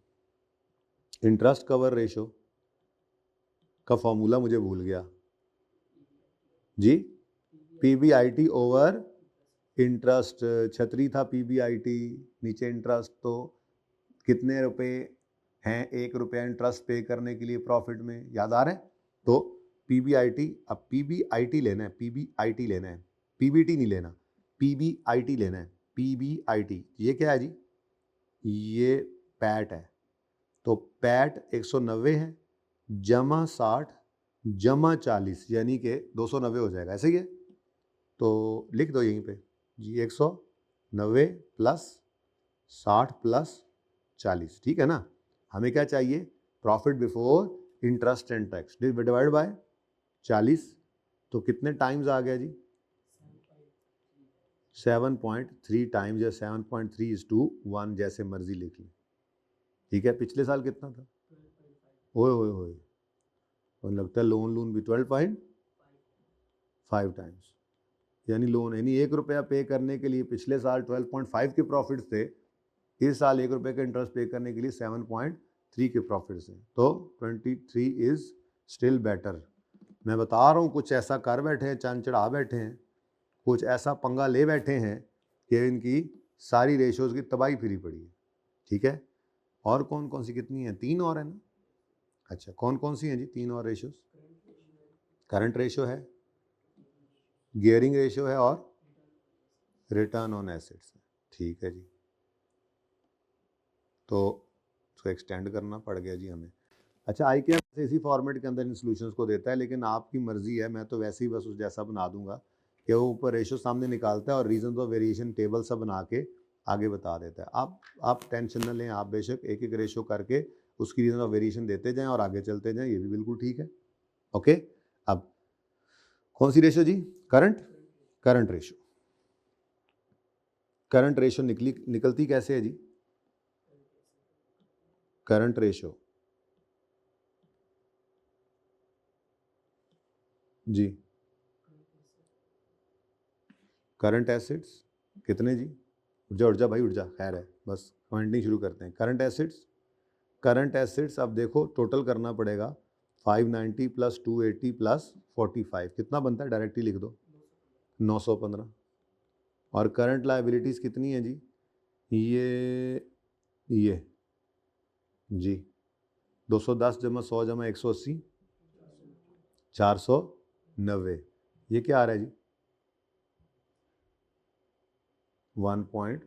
Interest cover ratio का फॉर्मूला मुझे भूल गया जी। पीबीआईटी ओवर इंटरेस्ट, छतरी था पीबीआईटी, नीचे इंटरेस्ट, तो कितने रुपए हैं 1 रुपया इंटरेस्ट पे करने के लिए प्रॉफिट में, याद आ रहा है? तो पीबीआईटी, अब पीबीआईटी लेना है, पीबीआईटी लेना है, पीबीटी नहीं लेना, पीबीआईटी लेना है, पीबीआईटी। ये क्या है जी? ये पैट है, तो पैट 190 है जमा 60 जमा 40 यानी कि 290 हो जाएगा, ऐसे ही है। तो लिख दो यहीं पे जी, 190 प्लस 60 प्लस 40, ठीक है ना। हमें क्या चाहिए? Profit before interest and tax divide by 40, तो कितने टाइम्स आ गया जी? 7.3 टाइम्स, या 7.3:1, जैसे मर्जी लिख लें, ठीक है। पिछले साल कितना था? ओए ओए ओए, और लगता है लोन भी 12.5 टाइम्स, यानी लोन, यानी 1 रुपया पे करने के लिए पिछले साल 12.5 के प्रॉफिट्स थे, इस साल 1 रुपये का इंटरेस्ट पे करने के लिए 7.3 के प्रॉफिट्स हैं, तो 23 इज स्टिल बेटर। मैं बता रहा हूँ, कुछ ऐसा कर बैठे हैं, चांद चढ़ा बैठे हैं, कुछ ऐसा पंगा ले बैठे हैं कि इनकी सारी रेशोज़ की तबाही फिरी पड़ी है, ठीक है। और कौन कौन सी कितनी है? 3 और है ना। अच्छा, कौन कौन सी हैं जी 3 और रेशोज़? करंट रेशो है, गियरिंग रेशो है, और रिटर्न ऑन एसेट्स है, ठीक है जी। तो उसको एक्सटेंड करना पड़ गया जी हमें। अच्छा, आई के इसी फॉर्मेट के अंदर इन सॉल्यूशंस को देता है, लेकिन आपकी मर्जी है, मैं तो वैसे ही बस उस जैसा बना दूंगा कि वो ऊपर रेशो सामने निकालता है और रीजन ऑफ वेरिएशन टेबल सब बना के आगे बता देता है। आप टेंशन न लें, आप बेशक एक एक रेशो करके उसकी रीजन ऑफ वेरिएशन देते जाएं और आगे चलते जाएं, ये भी बिल्कुल ठीक है। ओके, अब कौन सी रेशो जी? Current ratio. करंट रेशो निकलती कैसे है जी? करंट रेशो जी, करंट एसेट्स कितने जी? उठ जा भाई, उठ जा, खैर है, बस कमेंटिंग शुरू करते हैं। करंट एसेट्स अब देखो टोटल करना पड़ेगा, 590 प्लस 280 प्लस 45 कितना बनता है? डायरेक्टली लिख दो, 915। और करंट लायबिलिटीज़ कितनी है जी? ये जी 210 जमा 100 जमा 180, 490। ये क्या आ रहा है जी? 1 पॉइंट,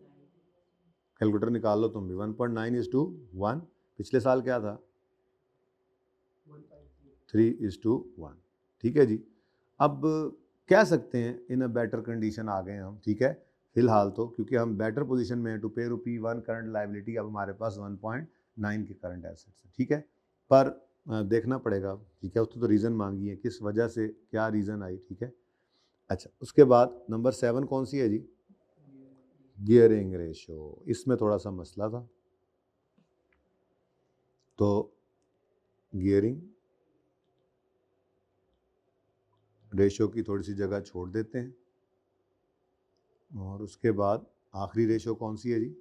कैलकुलेटर निकाल लो तुम भी, 1.9:1। पिछले साल क्या था? 3:1, ठीक है जी। अब कह सकते हैं इन अ बेटर कंडीशन आ गए हम, ठीक है, फिलहाल तो, क्योंकि हम बेटर पोजीशन में हैं टू पे ₹1 करंट लायबिलिटी, अब हमारे पास 1.9 के करंट एसेट्स हैं, ठीक है। पर देखना पड़ेगा, ठीक है, उसको तो रीज़न मांगी है, किस वजह से, क्या रीज़न आई, ठीक है। अच्छा, उसके बाद नंबर 7 कौन सी है जी? Gearing ratio. इसमें थोड़ा सा मसला था, तो गियरिंग रेशो की थोड़ी सी जगह छोड़ देते हैं, और उसके बाद आखिरी रेशो कौन सी है जी?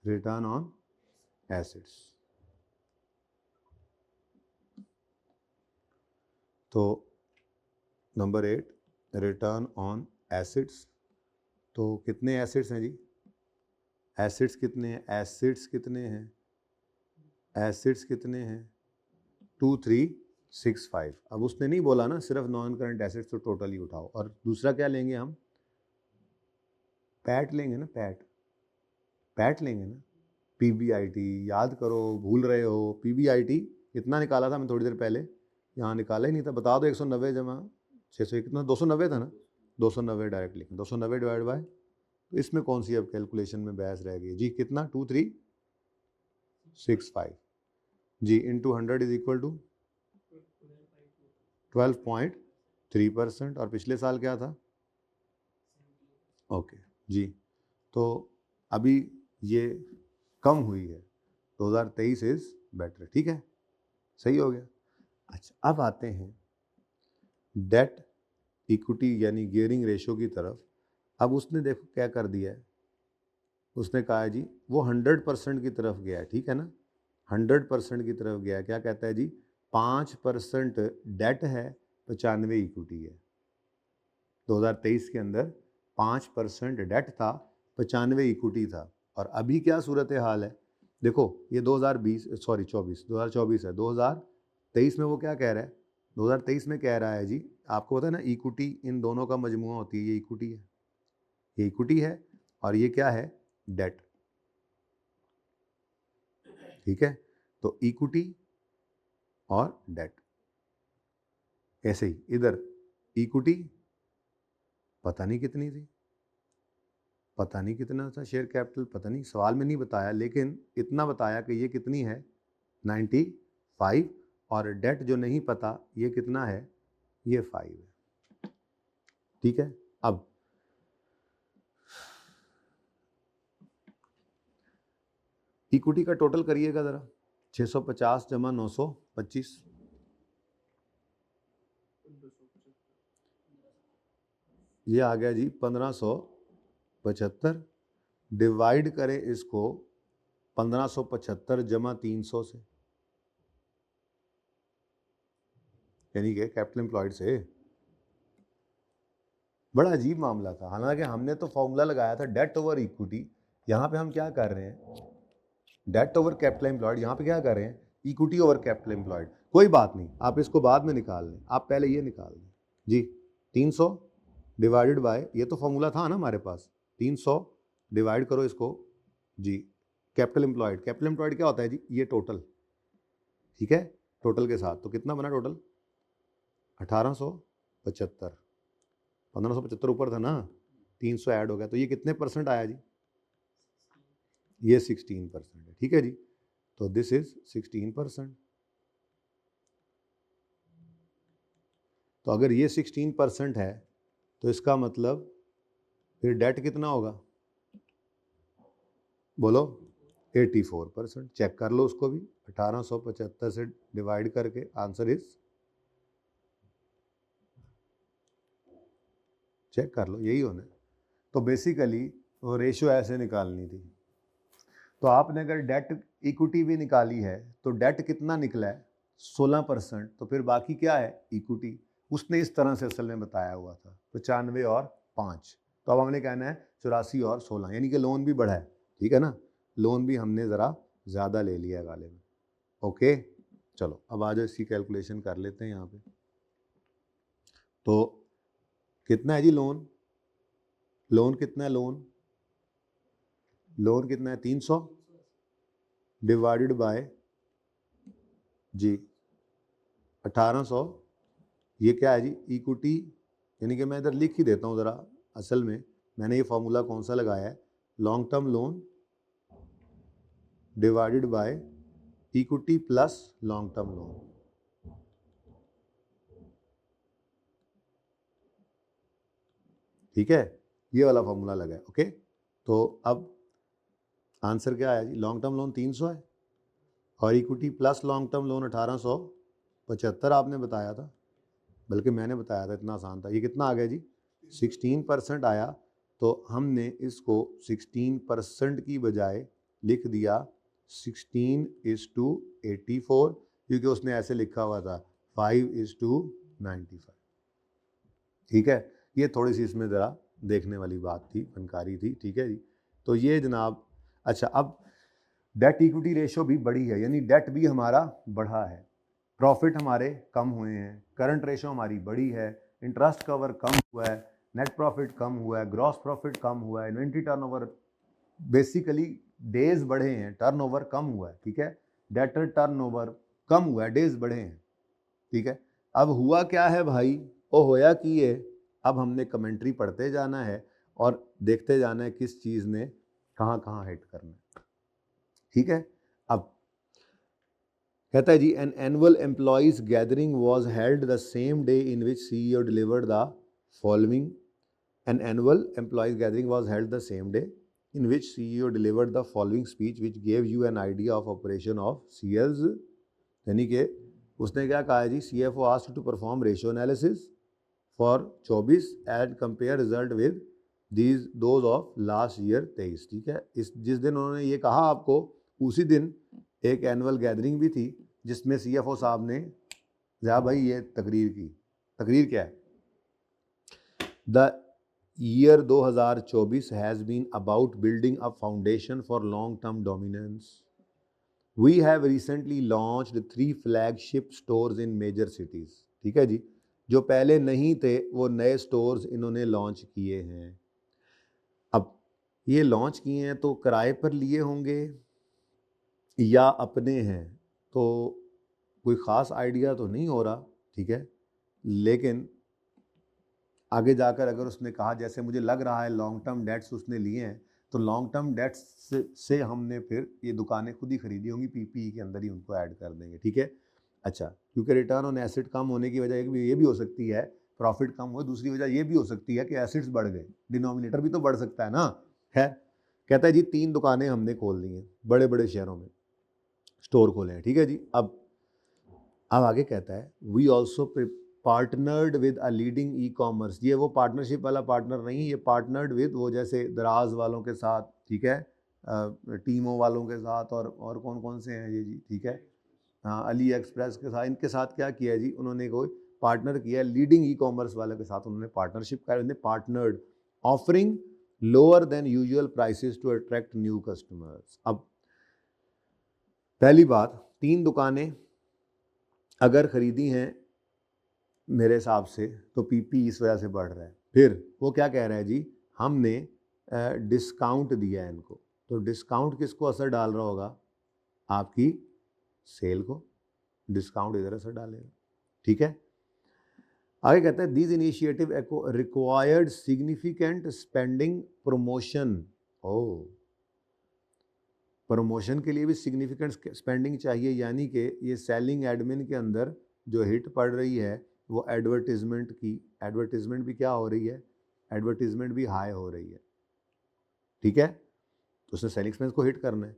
Return on assets. तो नंबर 8 रिटर्न ऑन एसेट्स। तो कितने एसेट्स हैं जी? एसेट्स कितने हैं? एसेट्स कितने हैं? एसेट्स कितने हैं? 2365। अब उसने नहीं बोला ना सिर्फ नॉन करंट एसेट्स, तो टोटल ही उठाओ। और दूसरा क्या लेंगे हम? पैट लेंगे ना, पैट लेंगे ना, पीबीआईटी। याद करो, भूल रहे हो, पीबीआईटी कितना निकाला था मैं थोड़ी देर पहले, यहाँ निकाला ही नहीं था, बता दो। 190 जमा 600 कितना? 290 था ना, 290 डायरेक्ट लिखें, 290 डिवाइड बाय, तो इसमें कौन सी अब कैलकुलेशन में बहस रह गई जी? कितना? 2365 जी, इंटू 100 इज इक्वल टू 12.3% और पिछले साल क्या था? ओके जी, तो अभी ये कम हुई है, 2023 इज बेटर, ठीक है, सही हो गया। अच्छा, अब आते हैं डेट इक्विटी यानी गियरिंग रेशो की तरफ। अब उसने देखो क्या कर दिया है, उसने कहा है जी वो 100% की तरफ गया है, ठीक है ना, 100% की तरफ गया है। क्या कहता है जी, 5% डेट है, 95 इक्विटी है। 2023 के अंदर 5% डेट था, 95 इक्विटी था। और अभी क्या सूरत हाल है, देखो ये 2024 है, 2023 में वो क्या कह रहा है, 2023 में कह रहा है जी, आपको पता है ना इक्विटी इन दोनों का मजमुआ होती है, ये इक्विटी है, ये इक्विटी है और ये क्या है, डेट, ठीक है। तो इक्विटी और डेट, ऐसे ही इधर इक्विटी पता नहीं कितनी थी, पता नहीं कितना था शेयर कैपिटल, पता नहीं, सवाल में नहीं बताया, लेकिन इतना बताया कि ये कितनी है, 95, और डेट जो नहीं पता ये कितना है, ये 5 है, ठीक है। अब इक्विटी का टोटल करिएगा ज़रा, 650 जमा 925, ये आ गया जी 1575, डिवाइड करें इसको 1575 जमा 300 से, यानी कि कैपिटल एम्प्लॉयड से। बड़ा अजीब मामला था, हालांकि हमने तो फॉर्मूला लगाया था डेट ओवर इक्विटी, यहाँ पे हम क्या कर रहे हैं, डेट ओवर कैपिटल एम्प्लॉयड, यहाँ पे क्या कर रहे हैं, इक्विटी ओवर कैपिटल एम्प्लॉयड। कोई बात नहीं, आप इसको बाद में निकाल लें, आप पहले ये निकाल लें जी, 300 डिवाइडेड बाय, ये तो फॉर्मूला था ना हमारे पास, 300 डिवाइड करो इसको जी, कैपिटल एम्प्लॉयड, कैपिटल एम्प्लॉयड क्या होता है जी, ये टोटल, ठीक है, टोटल के साथ, तो कितना बना टोटल, 1875, 1575 ऊपर था ना, 300 ऐड हो गया, तो ये कितने परसेंट आया जी, ये 16% है, ठीक है जी। तो दिस इज 16%। तो अगर ये 16% है तो इसका मतलब फिर डेट कितना होगा, बोलो, 84%। चेक कर लो उसको भी, 1875 से डिवाइड करके, आंसर इज, चेक कर लो, यही होना है। तो बेसिकली वो रेशियो ऐसे निकालनी थी। तो आपने अगर डेट इक्विटी भी निकाली है तो डेट कितना निकला है, 16%, तो फिर बाकी क्या है, इक्विटी। उसने इस तरह से असल में बताया हुआ था, 95 और 5, तो अब हमने कहना है 84 और 16, यानी कि लोन भी बढ़ा है, ठीक है ना, लोन भी हमने ज़रा ज़्यादा ले लिया है गाले में। ओके, चलो अब आ जाओ, इसकी कैलकुलेशन कर लेते हैं यहाँ पे। तो कितना है जी लोन, लोन कितना है, लोन कितना है, 300 डिवाइडेड बाय जी 1800, ये क्या है जी, इक्विटी, यानी कि मैं इधर लिख ही देता हूँ ज़रा, असल में मैंने ये फॉर्मूला कौन सा लगाया है, long term loan divided by equity plus long term loan, ठीक है, ये वाला फॉर्मूला लगा है। ओके, तो अब आंसर क्या आया जी, लॉन्ग टर्म लोन 300 है और equity plus long term loan 1875 आपने बताया था, बल्कि मैंने बताया था, इतना आसान था। ये कितना आ गया जी, 16% आया। तो हमने इसको 16% की बजाय लिख दिया 16:84, क्योंकि उसने ऐसे लिखा हुआ था 5:95, ठीक है। ये थोड़ी सी इसमें ज़रा देखने वाली बात थी, फनकारी थी, ठीक है जी। तो ये जनाब, अच्छा अब डेट इक्विटी रेशो भी बढ़ी है, यानी डेट भी हमारा बढ़ा है, प्रॉफिट हमारे कम हुए हैं, करंट रेशो हमारी बढ़ी है, इंटरेस्ट कवर कम हुआ है, नेट प्रॉफिट कम हुआ है, ग्रॉस प्रॉफिट कम हुआ है, इन्वेंट्री टर्नओवर, बेसिकली डेज बढ़े हैं, टर्नओवर कम हुआ है, ठीक है, डेटर टर्नओवर कम हुआ है, डेज बढ़े हैं, ठीक है। अब हुआ क्या है भाई, वो होया कि ये, अब हमने कमेंट्री पढ़ते जाना है और देखते जाना है किस चीज़ ने कहाँ कहाँ हिट करना है, ठीक है। अब कहता है जी an annual employees gathering was held the same day in which CEO delivered the following. An annual employees gathering was held the same day in which CEO delivered the following speech which gave you an idea of operation of CLs. यानी कि उसने क्या कहा है जी, CFO asked to perform ratio analysis for 24 and compare result with those of last year 23. ठीक है, इस जिस दिन उन्होंने ये कहा आपको, उसी दिन एक एनुअल गैदरिंग भी थी जिसमें CFO साहब ने जा भाई ये तकरीर की. तकरीर क्या है? The Year 2024 has been about building a foundation for long-term dominance. We have recently launched 3 flagship stores in major cities. ठीक है जी, जो पहले नहीं थे वो नए स्टोर्स इन्होंने लॉन्च किए हैं. अब ये लॉन्च किए हैं तो किराए पर लिए होंगे या अपने हैं, तो कोई ख़ास आइडिया तो नहीं हो रहा. ठीक है, लेकिन आगे जाकर अगर उसने कहा जैसे मुझे लग रहा है लॉन्ग टर्म डेट्स उसने लिए हैं, तो लॉन्ग टर्म डेट्स से हमने फिर ये दुकानें खुद ही खरीदी होंगी, PPE के अंदर ही उनको ऐड कर देंगे. ठीक है, अच्छा, क्योंकि रिटर्न ऑन एसेट कम होने की वजह ये भी हो सकती है, प्रॉफिट कम हो. दूसरी वजह ये भी हो सकती है कि एसेट्स बढ़ गए, डिनोमिनेटर भी तो बढ़ सकता है ना. है, कहता है जी 3 दुकानें हमने खोल दी हैं, बड़े बड़े शहरों में स्टोर खोले हैं. ठीक है जी, अब आगे कहता है we also partnered with a leading e-commerce. ये वो पार्टनरशिप वाला पार्टनर नहीं, ये पार्टनर्ड विद वो जैसे दराज वालों के साथ, ठीक है, टीमो वालों के साथ, और कौन कौन से हैं ये जी. ठीक है, हाँ, अली एक्सप्रेस के साथ. इनके साथ क्या किया है जी, उन्होंने कोई पार्टनर किया है लीडिंग ई-कॉमर्स वालों के साथ, उन्होंने पार्टनरशिप किया, उन्होंने partnered offering lower than usual prices to attract new customers. अब पहली बात, 3 दुकानें अगर खरीदी हैं मेरे हिसाब से तो PP इस वजह से बढ़ रहा है. फिर वो क्या कह रहा है जी, हमने डिस्काउंट दिया है इनको, तो डिस्काउंट किसको असर डाल रहा होगा? आपकी सेल को डिस्काउंट इधर असर डालेगा. ठीक है, आगे कहता है this initiative required significant spending promotion. Promotion के लिए भी सिग्निफिकेंट स्पेंडिंग चाहिए, यानी कि ये सेलिंग एडमिन के अंदर जो हिट पड़ रही है वो एडवर्टीजमेंट भी क्या हो रही है? एडवर्टीजमेंट भी हाई हो रही है. ठीक है, तो उसने सेलिंग एक्सपेंस को हिट करना है.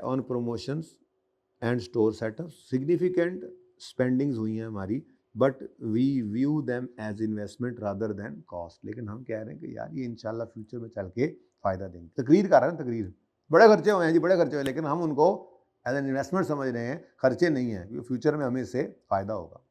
On promotions and store setup significant spendings हुई हैं हमारी, but we view them as investment rather than cost. लेकिन हम कह रहे हैं कि यार ये इंशाल्लाह फ्यूचर में चल के फ़ायदा देंगे. तकरीर कर रहे हैं, तकरीर बड़े खर्चे हुए हैं जी, बड़े खर्चे हुए, लेकिन हम उनको एज एन इन्वेस्टमेंट समझ रहे हैं, खर्चे नहीं हैं, क्योंकि फ्यूचर में हमें इससे फ़ायदा होगा.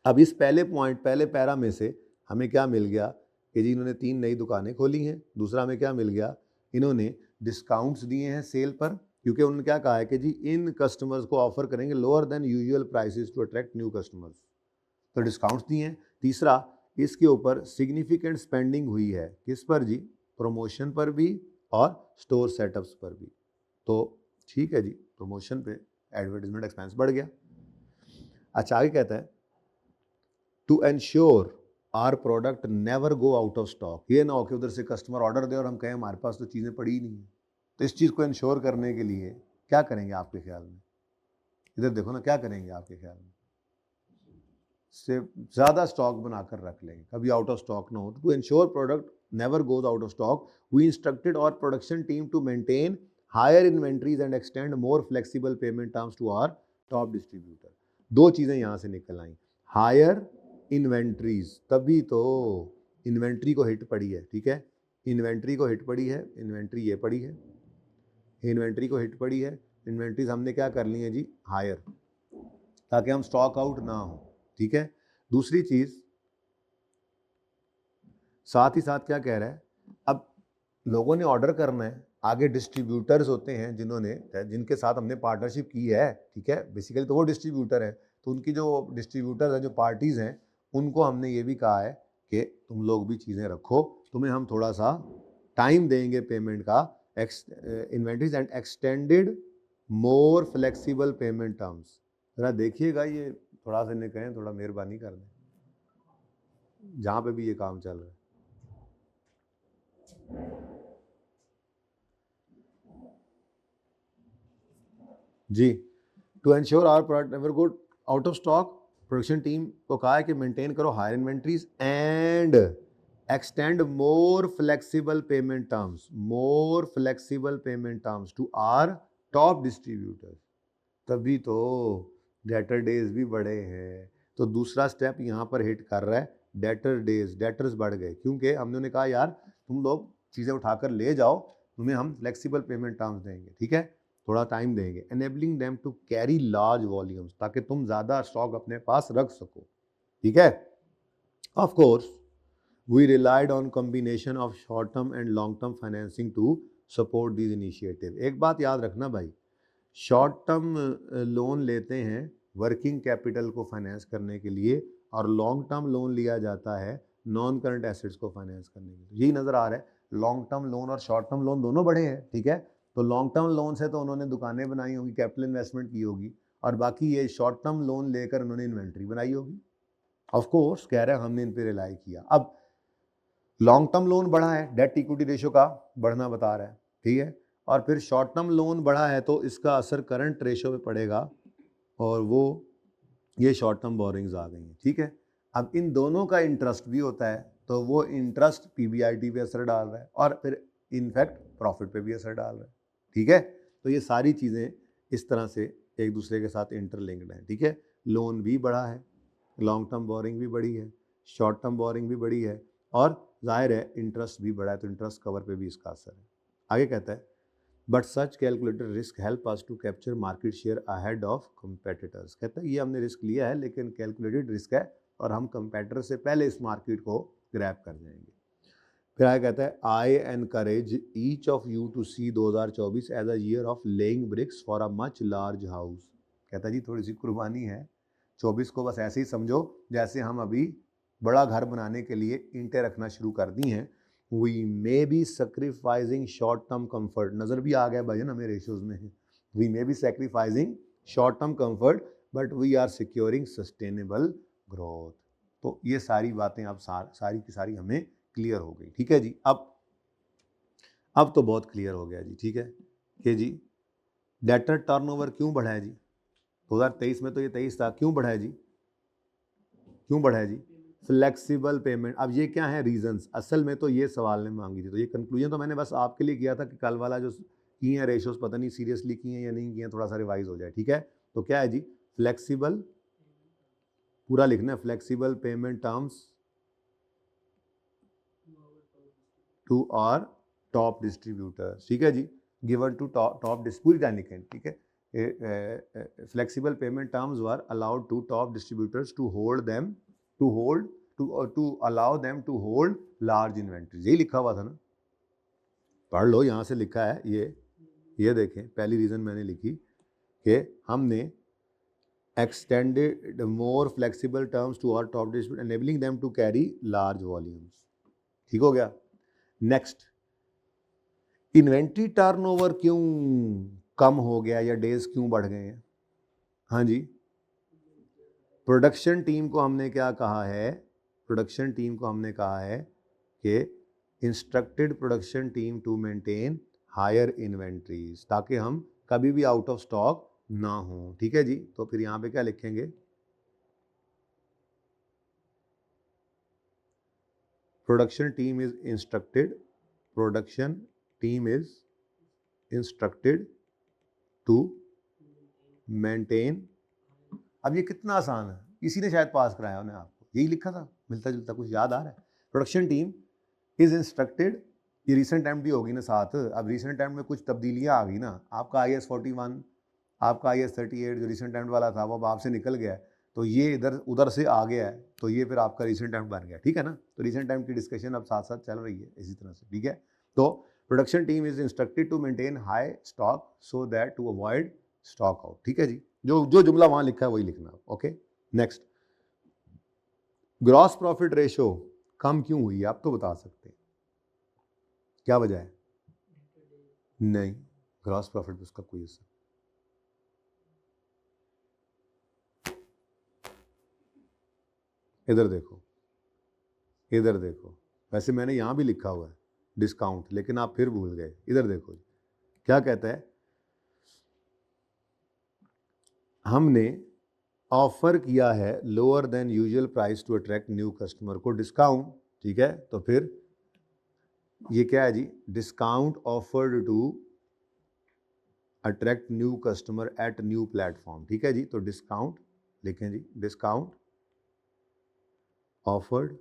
अब इस पहले पैरा में से हमें क्या मिल गया कि जी इन्होंने 3 नई दुकानें खोली हैं. दूसरा हमें क्या मिल गया, इन्होंने डिस्काउंट्स दिए हैं सेल पर, क्योंकि उन्होंने क्या कहा है कि जी इन कस्टमर्स को ऑफर करेंगे lower than usual prices to attract new customers, तो डिस्काउंट्स दिए हैं. तीसरा, इसके ऊपर सिग्निफिकेंट स्पेंडिंग हुई है, किस पर जी? प्रमोशन पर भी और स्टोर सेटअप्स पर भी. तो ठीक है जी, प्रमोशन पे एडवर्टीजमेंट एक्सपेंस बढ़ गया. अच्छा, आगे कहता है to ensure our product never go out of stock. ये ना हो कि उधर से कस्टमर ऑर्डर दे और हम कहें हमारे पास तो चीज़ें पड़ी ही नहीं है. तो इस चीज़ को इंश्योर करने के लिए क्या करेंगे आपके ख्याल में? इधर देखो ना, क्या करेंगे आपके ख्याल में? से ज़्यादा स्टॉक बनाकर रख लेंगे, कभी आउट ऑफ स्टॉक ना हो. To ensure product never goes out of stock, we instructed our production team to maintain higher inventories and extend more flexible payment terms to our top distributor. 2 चीज़ें यहाँ से निकल आई, हायर इन्वेंट्रीज, तभी तो inventory को hit पड़ी है. ठीक है, इन्वेंट्री को हिट पड़ी है, इन्वेंट्री ये पड़ी है, इन्वेंट्री को हिट पड़ी है. इन्वेंट्रीज हमने क्या कर ली है जी? हायर, ताकि हम स्टॉक आउट ना हो. ठीक है, दूसरी चीज़ साथ ही साथ क्या कह रहा है, अब लोगों ने ऑर्डर करना है, आगे डिस्ट्रीब्यूटर्स होते हैं जिनके साथ हमने पार्टनरशिप की है. ठीक है, बेसिकली तो वो डिस्ट्रीब्यूटर है, तो उनकी जो डिस्ट्रीब्यूटर्स हैं, जो पार्टीज़ हैं, उनको हमने ये भी कहा है कि तुम लोग भी चीज़ें रखो, तुम्हें हम थोड़ा सा टाइम देंगे पेमेंट का, inventories and extended more flexible payment terms. ज़रा देखिएगा, ये थोड़ा सा इन्हें कहें थोड़ा मेहरबानी कर दें जहाँ पे भी ये काम चल रहा है. जी। To ensure our product never go out of stock, production team को कहा है कि मेंटेन करो higher inventories and extend more flexible payment terms to our top distributors. तभी तो डेटर डेज भी बढ़े हैं। तो दूसरा स्टेप यहाँ पर हिट कर रहा है, डेटर्स बढ़ गए क्योंकि हमने उन्हें कहा यार तुम लोग चीज़ें उठाकर ले जाओ, तुम्हें हम फ्लेक्सिबल पेमेंट टर्म्स देंगे, ठीक है, थोड़ा टाइम देंगे। Enabling them to carry large volumes, ताकि तुम ज़्यादा स्टॉक अपने पास रख सको, ठीक है। Of course we relied on combination of short term and long term financing to support these initiative. एक बात याद रखना भाई, शॉर्ट टर्म लोन लेते हैं वर्किंग कैपिटल को फाइनेंस करने के लिए, और लॉन्ग टर्म लोन लिया जाता है नॉन करंट एसेट्स को फाइनेंस करने के लिए। यही नज़र आ रहा है, लॉन्ग टर्म लोन और शॉर्ट टर्म लोन दोनों बड़े हैं, ठीक है। तो लॉन्ग टर्म लोन से तो उन्होंने दुकानें बनाई होगी, कैपिटल इन्वेस्टमेंट की होगी, और बाकी ये शॉर्ट टर्म लोन लेकर उन्होंने इन्वेंट्री बनाई होगी। ऑफ कोर्स कह रहे हैं हमने इन पे रिलाई किया। अब लॉन्ग टर्म लोन बढ़ा है, डेट इक्विटी रेशो का बढ़ना बता रहा है, ठीक है, और फिर शॉर्ट टर्म लोन बढ़ा है तो इसका असर करंट रेशो पे पड़ेगा, और वो ये शॉर्ट टर्म बोरिंग्स आ गई हैं, ठीक है। अब इन दोनों का इंटरेस्ट भी होता है, तो वो इंटरेस्ट पीबीआईटी पे असर डाल रहा है और फिर इनफैक्ट प्रॉफिट पे भी असर डाल रहा है, ठीक है। तो ये सारी चीज़ें इस तरह से एक दूसरे के साथ इंटरलिंक्ड हैं, ठीक है। लोन भी बढ़ा है, लॉन्ग टर्म बोरिंग भी बढ़ी है, शॉर्ट टर्म बोरिंग भी बढ़ी है, और जाहिर है इंटरेस्ट भी बढ़ा है, तो इंटरेस्ट कवर पे भी इसका असर है। आगे कहता है, but such calculated risk help us to capture market share ahead of competitors. कहता है ये हमने रिस्क लिया है लेकिन कैलकुलेटेड रिस्क है, और हम कंपेटिटर से पहले इस मार्केट को ग्रैब कर जाएंगे। फिर आगे कहता है, I encourage each of you to see 2024 as a year of laying bricks for a much large house. कहता है जी थोड़ी सी कुर्बानी है, 24 को बस ऐसे ही समझो जैसे हम अभी बड़ा घर बनाने के लिए ईंटें रखना शुरू कर दी हैं। We may be sacrificing short term comfort, नज़र भी आ गया भाई ना मेरे इश्यूज में, we may be sacrificing short term comfort but we are securing sustainable growth. तो ये सारी बातें अब सारी की सारी हमें क्लियर हो गई, ठीक है जी। अब तो बहुत क्लियर हो गया जी, ठीक है, कि जी डेटर टर्नओवर क्यों बढ़ा है जी 2023 में, तो ये 23 था, क्यों बढ़ा है जी, क्यों बढ़ा है जी, फ्लेक्सिबल पेमेंट। अब ये क्या है रीजंस, असल में तो ये सवाल ने मांगी थी, तो ये कंक्लूजन तो मैंने बस आपके लिए किया था कि कल वाला जो की हैं रेशोज पता नहीं सीरियसली की हैं या नहीं की हैं, थोड़ा सा रिवाइज हो जाए, ठीक है। तो क्या है जी, फ्लेक्सिबल, पूरा लिखना है, flexible payment terms to our top distributor, ठीक है जी, गिवन टू टॉप पूरी लाइन लिखें, ठीक है। Flexible payment terms were allowed to top distributors to hold them to allow them to hold large inventories. यही लिखा हुआ था ना, पढ़ लो, यहाँ से लिखा है ये देखें, पहली रीजन मैंने लिखी कि हमने extended more flexible terms to our top distributor enabling them to carry large volumes, ठीक हो गया। नेक्स्ट, इन्वेंट्री टर्नओवर क्यों कम हो गया या डेज क्यों बढ़ गए हैं? हाँ जी, प्रोडक्शन टीम को हमने क्या कहा है, प्रोडक्शन टीम को हमने कहा है कि instructed production team to maintain higher inventories, ताकि हम कभी भी आउट ऑफ स्टॉक ना हो, ठीक है जी। तो फिर यहाँ पे क्या लिखेंगे, production team is instructed, production team is instructed to maintain. अब ये कितना आसान है, इसी ने शायद पास कराया उन्हें, आपको यही लिखा था, मिलता जुलता कुछ याद आ रहा है। प्रोडक्शन टीम इज इंस्ट्रक्टेड, ये रिसेंट टाइम भी होगी ना साथ, अब रिसेंट टाइम में कुछ तब्दीलियां आ गई ना, आपका IAS 41, आपका IAS 38 जो रिसेंट टाइम वाला था वो अब आपसे निकल गया है, तो ये इधर उधर से आ गया है, तो ये फिर आपका रिसेंट टाइम बन गया, ठीक है ना। तो रिसेंट टाइम की डिस्कशन अब साथ साथ चल रही है इसी तरह से, ठीक है। तो production team is instructed to maintain high stock so that to avoid stock out, ठीक है जी, जो जुमला वहां लिखा है वही लिखना, okay. Next, gross profit ratio कम क्यों हुई, आप तो बता सकते हैं क्या वजह है? नहीं, ग्रॉस प्रॉफिट पे उसका कोई असर, इधर देखो, इधर देखो, वैसे मैंने यहां भी लिखा हुआ है डिस्काउंट, लेकिन आप फिर भूल गए, इधर देखो क्या कहता है, हमने ऑफर किया है lower than usual price to attract new customer को डिस्काउंट, ठीक है। तो फिर ये क्या है जी, discount offered to attract new customer at new platform, ठीक है जी। तो डिस्काउंट लिखें जी, discount offered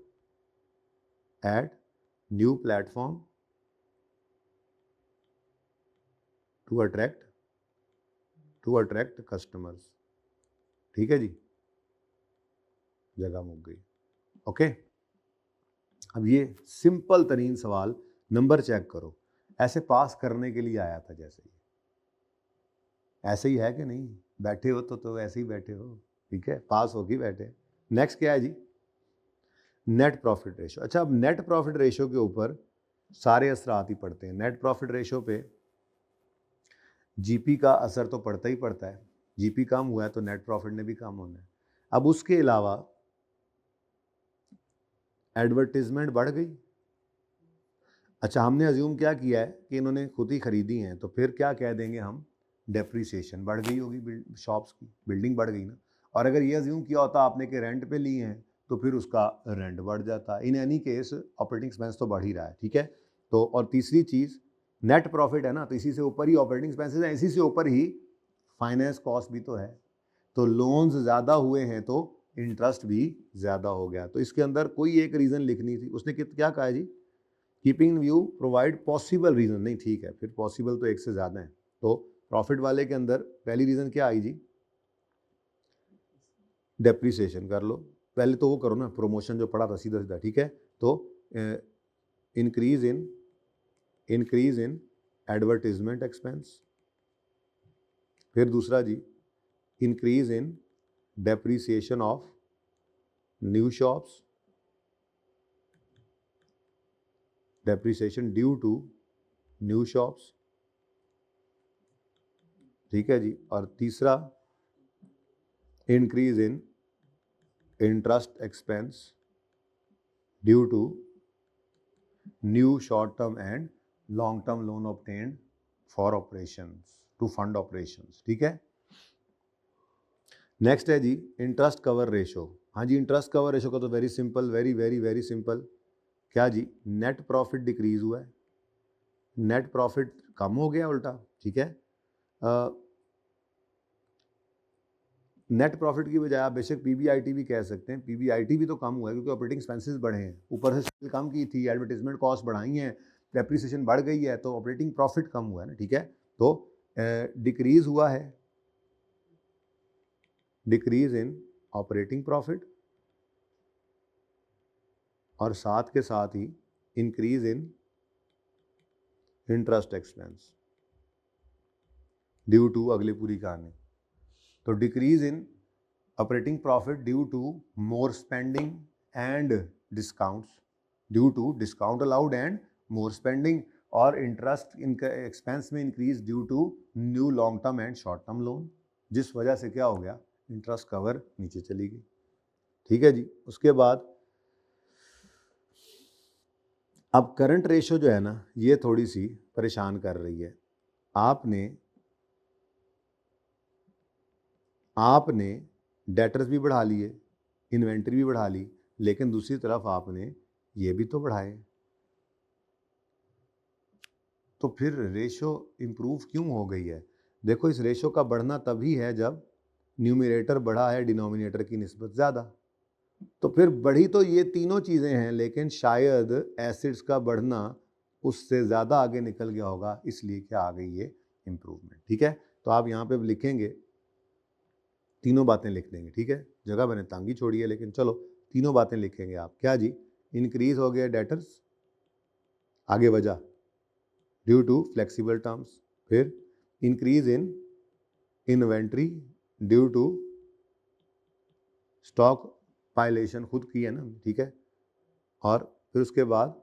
at new platform to attract customers, ठीक है जी। जगह मुक गई, ओके। अब ये सिंपल तरीन सवाल, नंबर चेक करो, ऐसे पास करने के लिए आया था जैसे ही, ऐसे ही है कि नहीं, बैठे हो तो ऐसे ही बैठे हो, ठीक है, पास हो के बैठे। नेक्स्ट क्या है जी, नेट प्रॉफिट रेशो। अच्छा, अब नेट प्रॉफिट रेशो के ऊपर सारे असरात ही पड़ते हैं। नेट प्रॉफिट रेशो पे जीपी का असर तो पड़ता ही पड़ता है, जीपी कम हुआ है तो नेट प्रॉफिट ने भी कम होना है। अब उसके अलावा एडवर्टीजमेंट बढ़ गई। अच्छा, हमने अज्यूम क्या किया है कि इन्होंने खुद ही खरीदी हैं, तो फिर क्या कह देंगे हम, डेप्रीसिएशन बढ़ गई होगी शॉप्स की, बिल्डिंग बढ़ गई ना। और अगर ये अज्यूम किया होता आपने कि रेंट पे लिए हैं तो फिर उसका रेंट बढ़ जाता। In any case operating expense तो बढ़ ही रहा है, ठीक है। तो और तीसरी चीज़ नेट प्रॉफिट है ना, तो इसी से ऊपर ही ऑपरेटिंग एक्सपेंसेस हैं, इसी से ऊपर ही फाइनेंस कॉस्ट भी तो है। तो लोन्स ज़्यादा हुए हैं तो इंटरेस्ट भी ज़्यादा हो गया। तो इसके अंदर कोई एक रीज़न लिखनी थी, उसने क्या कहा जी, keeping view provide possible reason, नहीं ठीक है, फिर पॉसिबल तो एक से ज़्यादा है। तो प्रॉफिट वाले के अंदर पहली रीज़न क्या आई जी, डेप्रीसिएशन कर लो, पहले तो वो करो ना, प्रमोशन जो पड़ा था सीधा सीधा, ठीक है। तो इंक्रीज इन एडवर्टीजमेंट एक्सपेंस, फिर दूसरा जी increase in depreciation of new shops, depreciation due to new shops, ठीक है जी। और तीसरा increase in interest expense due to new short term and long term loan obtained for operations to fund operations, ठीक है। नेक्स्ट है जी interest cover ratio. हाँ जी, इंटरेस्ट कवर रेशो का तो very simple, very very very simple, क्या जी, net profit decrease हुआ है, नेट प्रॉफिट कम हो गया उल्टा, ठीक है। नेट प्रॉफिट की बजाय आप बेशक पीबीआईटी भी कह सकते हैं, पीबीआईटी भी तो कम हुआ है क्योंकि ऑपरेटिंग एक्सपेंसेस बढ़े हैं, ऊपर से सेल कम की थी, एडवर्टीजमेंट कॉस्ट बढ़ाई हैं, डेप्रिसिएशन बढ़ गई है, तो ऑपरेटिंग प्रॉफिट कम हुआ है ना, ठीक है। तो डिक्रीज हुआ है, डिक्रीज इन ऑपरेटिंग प्रॉफिट, और साथ के साथ ही increase in interest expense due to, अगली पूरी कहानी। तो decrease in operating profit due to more spending and discounts, due to discount allowed and more spending, और इंटरेस्ट एक्सपेंस में increase due to new long term and short term loan, जिस वजह से क्या हो गया, इंटरेस्ट कवर नीचे चली गई, ठीक है जी। उसके बाद अब करंट रेशो जो है ना, ये थोड़ी सी परेशान कर रही है। आपने डेटर्स भी बढ़ा लिए, इन्वेंट्री भी बढ़ा ली, लेकिन दूसरी तरफ आपने ये भी तो बढ़ाए, तो फिर रेशो इंप्रूव क्यों हो गई है। देखो, इस रेशो का बढ़ना तभी है जब न्यूमरेटर बढ़ा है डिनोमिनेटर की निस्बत ज़्यादा। तो फिर बढ़ी तो ये तीनों चीज़ें हैं, लेकिन शायद एसिड्स का बढ़ना उससे ज़्यादा आगे निकल गया होगा, इसलिए क्या आ गई ये इम्प्रूवमेंट, ठीक है। तो आप यहाँ पे लिखेंगे, तीनों बातें लिख देंगे, ठीक है, जगह मैंने तंगी छोड़ी है, लेकिन चलो तीनों बातें लिखेंगे आप। क्या जी, इंक्रीज हो गया डेटर्स, आगे वजह ड्यू टू फ्लेक्सिबल टर्म्स, फिर increase in inventory due to stockpiling, खुद की है ना, ठीक है। और फिर उसके बाद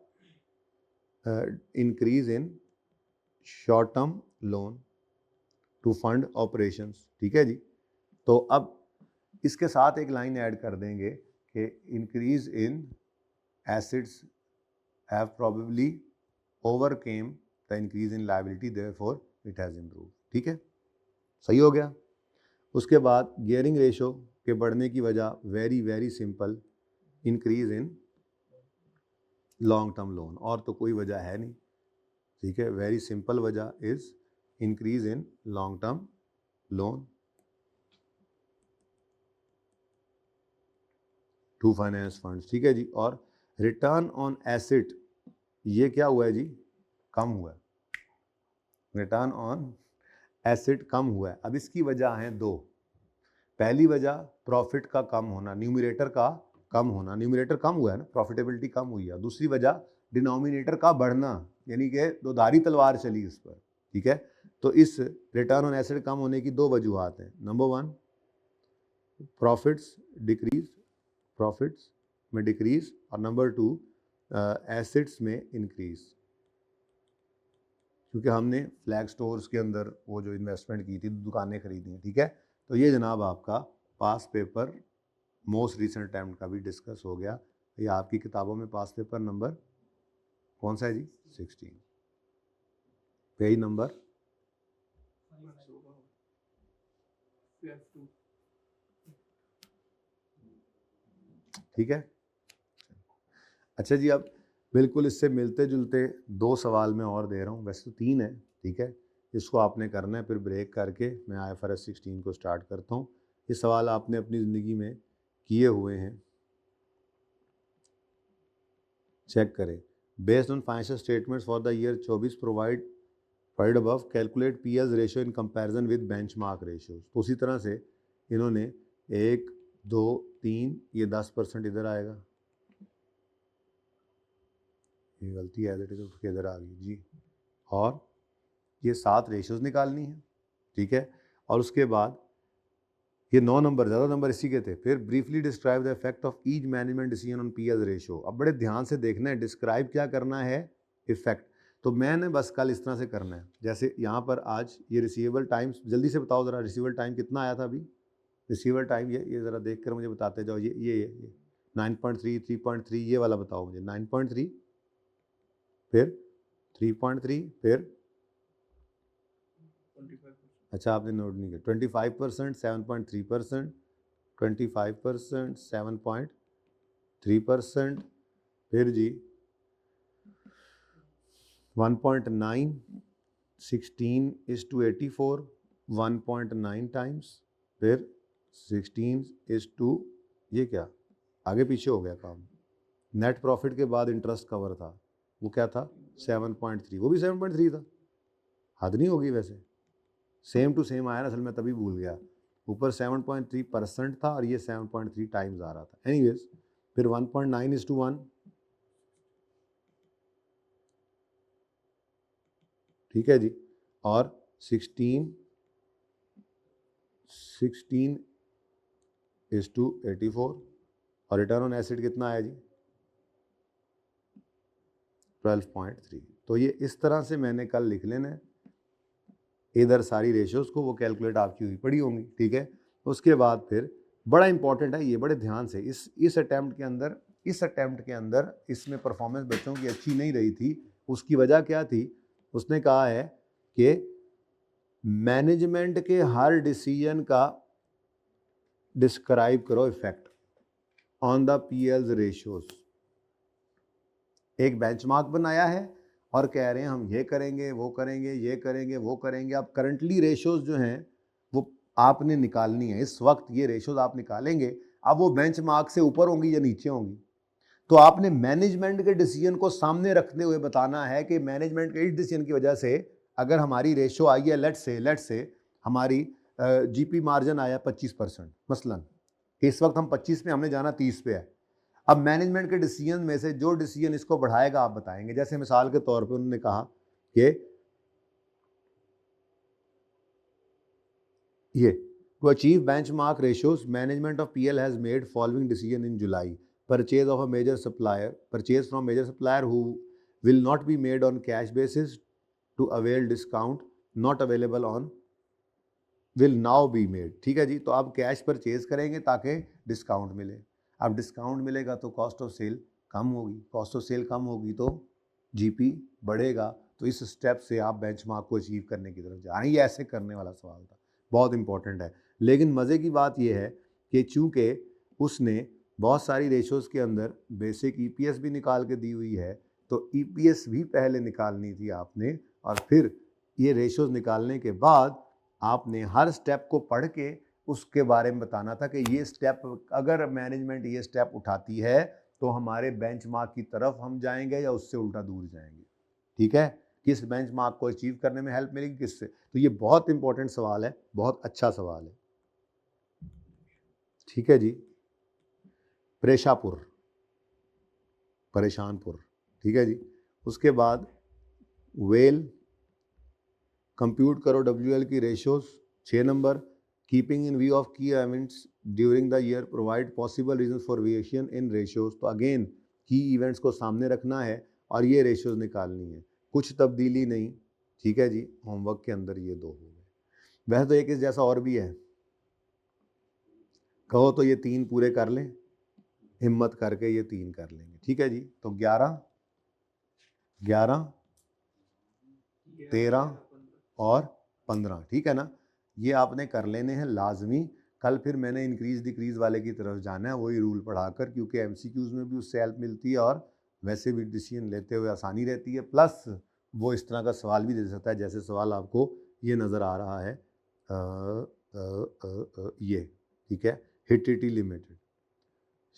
increase in short term loan to fund operations, ठीक है जी। तो अब इसके साथ एक लाइन ऐड कर देंगे कि increase in acids have probably overcame the increase in liability, therefore it has improve, ठीक है, सही हो गया। उसके बाद गियरिंग रेशो के बढ़ने की वजह very very simple, increase in long term loan, और तो कोई वजह है नहीं, ठीक है। वेरी सिंपल वजह is increase in long term loan to finance funds, ठीक है जी। और रिटर्न ऑन एसेट ये क्या हुआ है जी, कम हुआ है, रिटर्न ऑन एसेट कम हुआ है। अब इसकी वजह हैं दो। पहली वजह प्रॉफिट का कम होना, न्यूमरेटर का कम होना, न्यूमरेटर कम हुआ है ना, प्रॉफिटेबिलिटी कम हुई है। दूसरी वजह डिनोमिनेटर का बढ़ना, यानी कि दो धारी तलवार चली इस पर, ठीक है। तो इस रिटर्न ऑन एसेट कम होने की दो वजूहत हैं। Number one, profits decrease, profits में डिक्रीज, और नंबर टू एसेट्स में इंक्रीज, क्योंकि हमने फ्लैग स्टोर्स के अंदर वो जो इन्वेस्टमेंट की थी, दुकानें खरीदी हैं, ठीक है। तो ये जनाब आपका पास पेपर मोस्ट रिसेंट अटैम्प्ट का भी डिस्कस हो गया। ये आपकी किताबों में पास पेपर नंबर कौन सा है जी, 16, पेज नंबर, ठीक है। अच्छा जी, अब बिल्कुल इससे मिलते जुलते दो सवाल मैं और दे रहा हूँ, वैसे तो तीन है, ठीक है। इसको आपने करना है, फिर ब्रेक करके मैं IFRS 16 को स्टार्ट करता हूँ। ये सवाल आपने अपनी ज़िंदगी में किए हुए हैं, चेक करें। Based on financial statements for the year 24 provide above, calculate PS ratio in comparison with benchmark ratios. तो उसी तरह से इन्होंने 1 2 3, ये 10% इधर आएगा, ये गलती है, उठ के इधर आ गई जी। और ये 7 रेशियोज निकालनी है, ठीक है। और उसके बाद ये 9 नंबर, ज़्यादा नंबर इसी के थे। फिर briefly describe the effect of each management decision on PS ratio. अब बड़े ध्यान से देखना है, डिस्क्राइब क्या करना है, इफेक्ट। तो मैंने बस कल इस तरह से करना है, जैसे यहाँ पर आज ये रिसीवेबल टाइम्स, जल्दी से बताओ ज़रा रिसीवेबल टाइम कितना आया था अभी, रिसीवेबल टाइम ये ज़रा देख कर मुझे बताते जाओ। ये 9.3, 3.3, ये वाला बताओ मुझे। 9.3, फिर 3.3, फिर अच्छा आपने नोट नहीं किया, 25%, 7.3%, 25%, 7.3%, फिर जी 1.9, 16:84, 1.9 टाइम्स, फिर 16:, ये क्या आगे पीछे हो गया काम। नेट प्रॉफिट के बाद इंटरेस्ट कवर था, वो क्या था 7.3, वो भी 7.3 था, हद नहीं होगी वैसे, सेम टू सेम आया ना, असल में तभी भूल गया। ऊपर 7.3% था और ये 7.3 टाइम्स आ रहा था। एनीवेज, फिर 1.9:1, ठीक है जी। और 16:84, और रिटर्न ऑन एसेट कितना आया जी, 12.3। तो ये इस तरह से मैंने कल लिख लेना है, इधर सारी रेशियोज को, वो कैलकुलेट आपकी हुई पड़ी होंगी, ठीक है। उसके बाद फिर बड़ा इंपॉर्टेंट है ये, बड़े ध्यान से इस अटैम्प्ट के अंदर इसमें परफॉर्मेंस बच्चों की अच्छी नहीं रही थी। उसकी वजह क्या थी, उसने कहा है कि मैनेजमेंट के हर डिसीजन का डिस्क्राइब करो इफेक्ट ऑन द पीएल्स रेशियोज। एक बेंचमार्क बनाया है और कह रहे हैं हम ये करेंगे, वो करेंगे, ये करेंगे, वो करेंगे। अब करंटली रेशियोज जो हैं वो आपने निकालनी है, इस वक्त ये रेशियोज आप निकालेंगे। अब वो बेंचमार्क से ऊपर होंगी या नीचे होंगी, तो आपने मैनेजमेंट के डिसीजन को सामने रखते हुए बताना है कि मैनेजमेंट के इस डिसीजन की वजह से अगर हमारी रेशियो आई है, लेट से हमारी जीपी मार्जिन आया 25%, मसलन इस वक्त हम 25 में, हमने जाना 30 पे है। अब मैनेजमेंट के डिसीजन में से जो डिसीजन इसको बढ़ाएगा आप बताएंगे। जैसे मिसाल के तौर पे उन्होंने कहा कि ये to achieve benchmark ratios management of PL has made following decision in July. Purchase of a major supplier, purchase from major supplier who will not be made on cash basis to avail discount not available on will now be made, ठीक है जी। तो आप cash purchase करेंगे ताकि discount मिले। अब discount मिलेगा तो कॉस्ट ऑफ सेल कम होगी, कॉस्ट ऑफ सेल कम होगी तो जीपी बढ़ेगा। तो इस स्टेप से आप बेंचमार्क को अचीव करने की तरफ जा रहे हैं। ये ऐसे करने वाला सवाल था, बहुत इंपॉर्टेंट है। लेकिन मज़े की बात यह है कि चूंकि उसने बहुत सारी रेशोज़ के अंदर बेसिक ईपीएस भी निकाल के दी हुई है, तो ईपीएस भी पहले निकालनी थी आपने, और फिर ये रेशोज़ निकालने के बाद आपने हर स्टेप को पढ़ के उसके बारे में बताना था कि ये स्टेप, अगर मैनेजमेंट ये स्टेप उठाती है तो हमारे बेंचमार्क की तरफ हम जाएंगे या उससे उल्टा दूर जाएंगे। ठीक है, किस बेंचमार्क को अचीव करने में हेल्प मिलेगी, किससे। तो ये बहुत इंपॉर्टेंट सवाल है, बहुत अच्छा सवाल है। ठीक है जी। प्रेशापुर, परेशानपुर, ठीक है जी। उसके बाद वेल, कंप्यूट करो WL की ratios. 6 number, keeping in view of key events during the year provide possible reason for variation in ratios. तो अगेन की इवेंट्स को सामने रखना है और ये रेशोज निकालनी है, कुछ तब्दीली नहीं। ठीक है जी, होमवर्क के अंदर ये 2 हो गए। वैसे तो एक इस जैसा और भी है, कहो तो ये 3 पूरे कर लें, हिम्मत करके ये 3 कर लेंगे। ठीक है जी, तो 11, 11, 13 और 15, ठीक है ना। ये आपने कर लेने हैं लाजमी। कल फिर मैंने इंक्रीज डिक्रीज वाले की तरफ जाना है, वही रूल पढ़ाकर, क्योंकि एमसीक्यूज में भी उससे हेल्प मिलती है और वैसे भी डिसीजन लेते हुए आसानी रहती है। प्लस वो इस तरह का सवाल भी दे सकता है जैसे सवाल आपको ये नज़र आ रहा है, ये, ठीक है, हिटिटी लिमिटेड।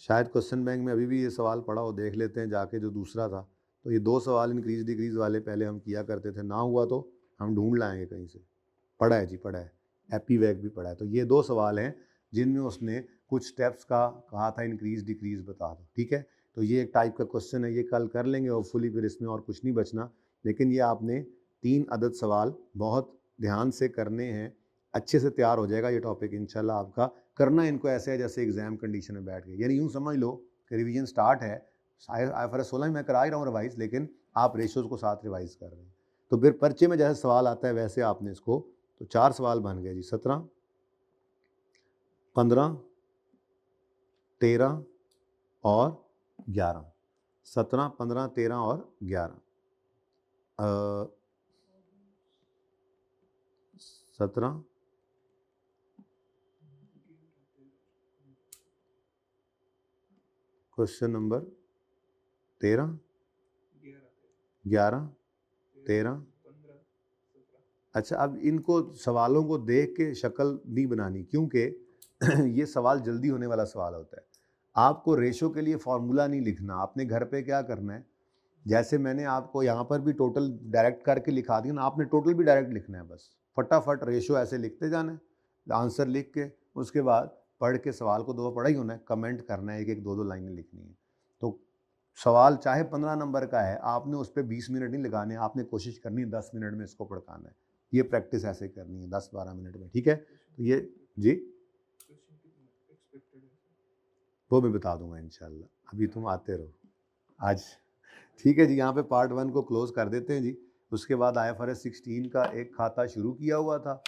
शायद क्वेश्चन बैंक में अभी भी ये सवाल पड़ा हो, देख लेते हैं जाके, जो दूसरा था। तो ये 2 सवाल इंक्रीज डिक्रीज वाले पहले हम किया करते थे, ना हुआ तो हम ढूंढ लाएंगे कहीं से। पढ़ा है जी, पढ़ा है, एपी वैक भी पढ़ा है। तो ये 2 सवाल हैं जिनमें उसने कुछ स्टेप्स का कहा था, इंक्रीज डिक्रीज बता दो। ठीक है, तो ये एक टाइप का क्वेश्चन है, ये कल कर लेंगे होपफुली, फिर इसमें और कुछ नहीं बचना। लेकिन ये आपने 3 अदद सवाल बहुत ध्यान से करने हैं, अच्छे से तैयार हो जाएगा ये टॉपिक इंशाल्लाह आपका। करना इनको ऐसे है जैसे एग्जाम कंडीशन में बैठ गए, यानी यूँ समझ लो कि रिवीजन स्टार्ट है। IFRS 16 में मैं करा ही रहा हूँ रिवाइज, लेकिन आप रेशोज़ को साथ रिवाइज कर रहे हैं। तो फिर पर्चे में जैसे सवाल आता है वैसे आपने इसको, तो 4 सवाल बन गए जी, 17, 15, 13 और 11। 17, 15, 13 और 11। 17, क्वेश्चन नंबर 13, 11, 13। अच्छा, अब इनको सवालों को देख के शक्ल नहीं बनानी, क्योंकि ये सवाल जल्दी होने वाला सवाल होता है। आपको रेशो के लिए फॉर्मूला नहीं लिखना, आपने घर पे क्या करना है, जैसे मैंने आपको यहाँ पर भी टोटल डायरेक्ट करके लिखा दिया ना, आपने टोटल भी डायरेक्ट लिखना है। बस फटाफट रेशो ऐसे लिखते जाना है, आंसर लिख के, उसके बाद पढ़ के सवाल को 2 पढ़ा ही होना है, कमेंट करना है, 1-1, 2-2 लाइनें लिखनी है। तो सवाल चाहे 15 नंबर का है, आपने उस पर 20 मिनट नहीं लगाने, आपने कोशिश करनी है 10 मिनट में इसको पढ़काना है। ये प्रैक्टिस ऐसे करनी है 10-12 मिनट में। ठीक है, तो ये जी वो मैं बता दूंगा इंशाल्लाह, अभी तुम आते रहो आज। ठीक है जी, यहाँ पे पार्ट 1 को क्लोज कर देते हैं जी। उसके बाद IFRS 16 का एक खाता शुरू किया हुआ था,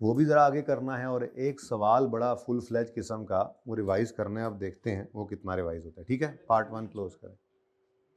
वो भी ज़रा आगे करना है, और एक सवाल बड़ा फुल फ्लैज किस्म का वो रिवाइज़ करना है। अब देखते हैं वो कितना रिवाइज़ होता है। ठीक है, पार्ट 1 क्लोज करें।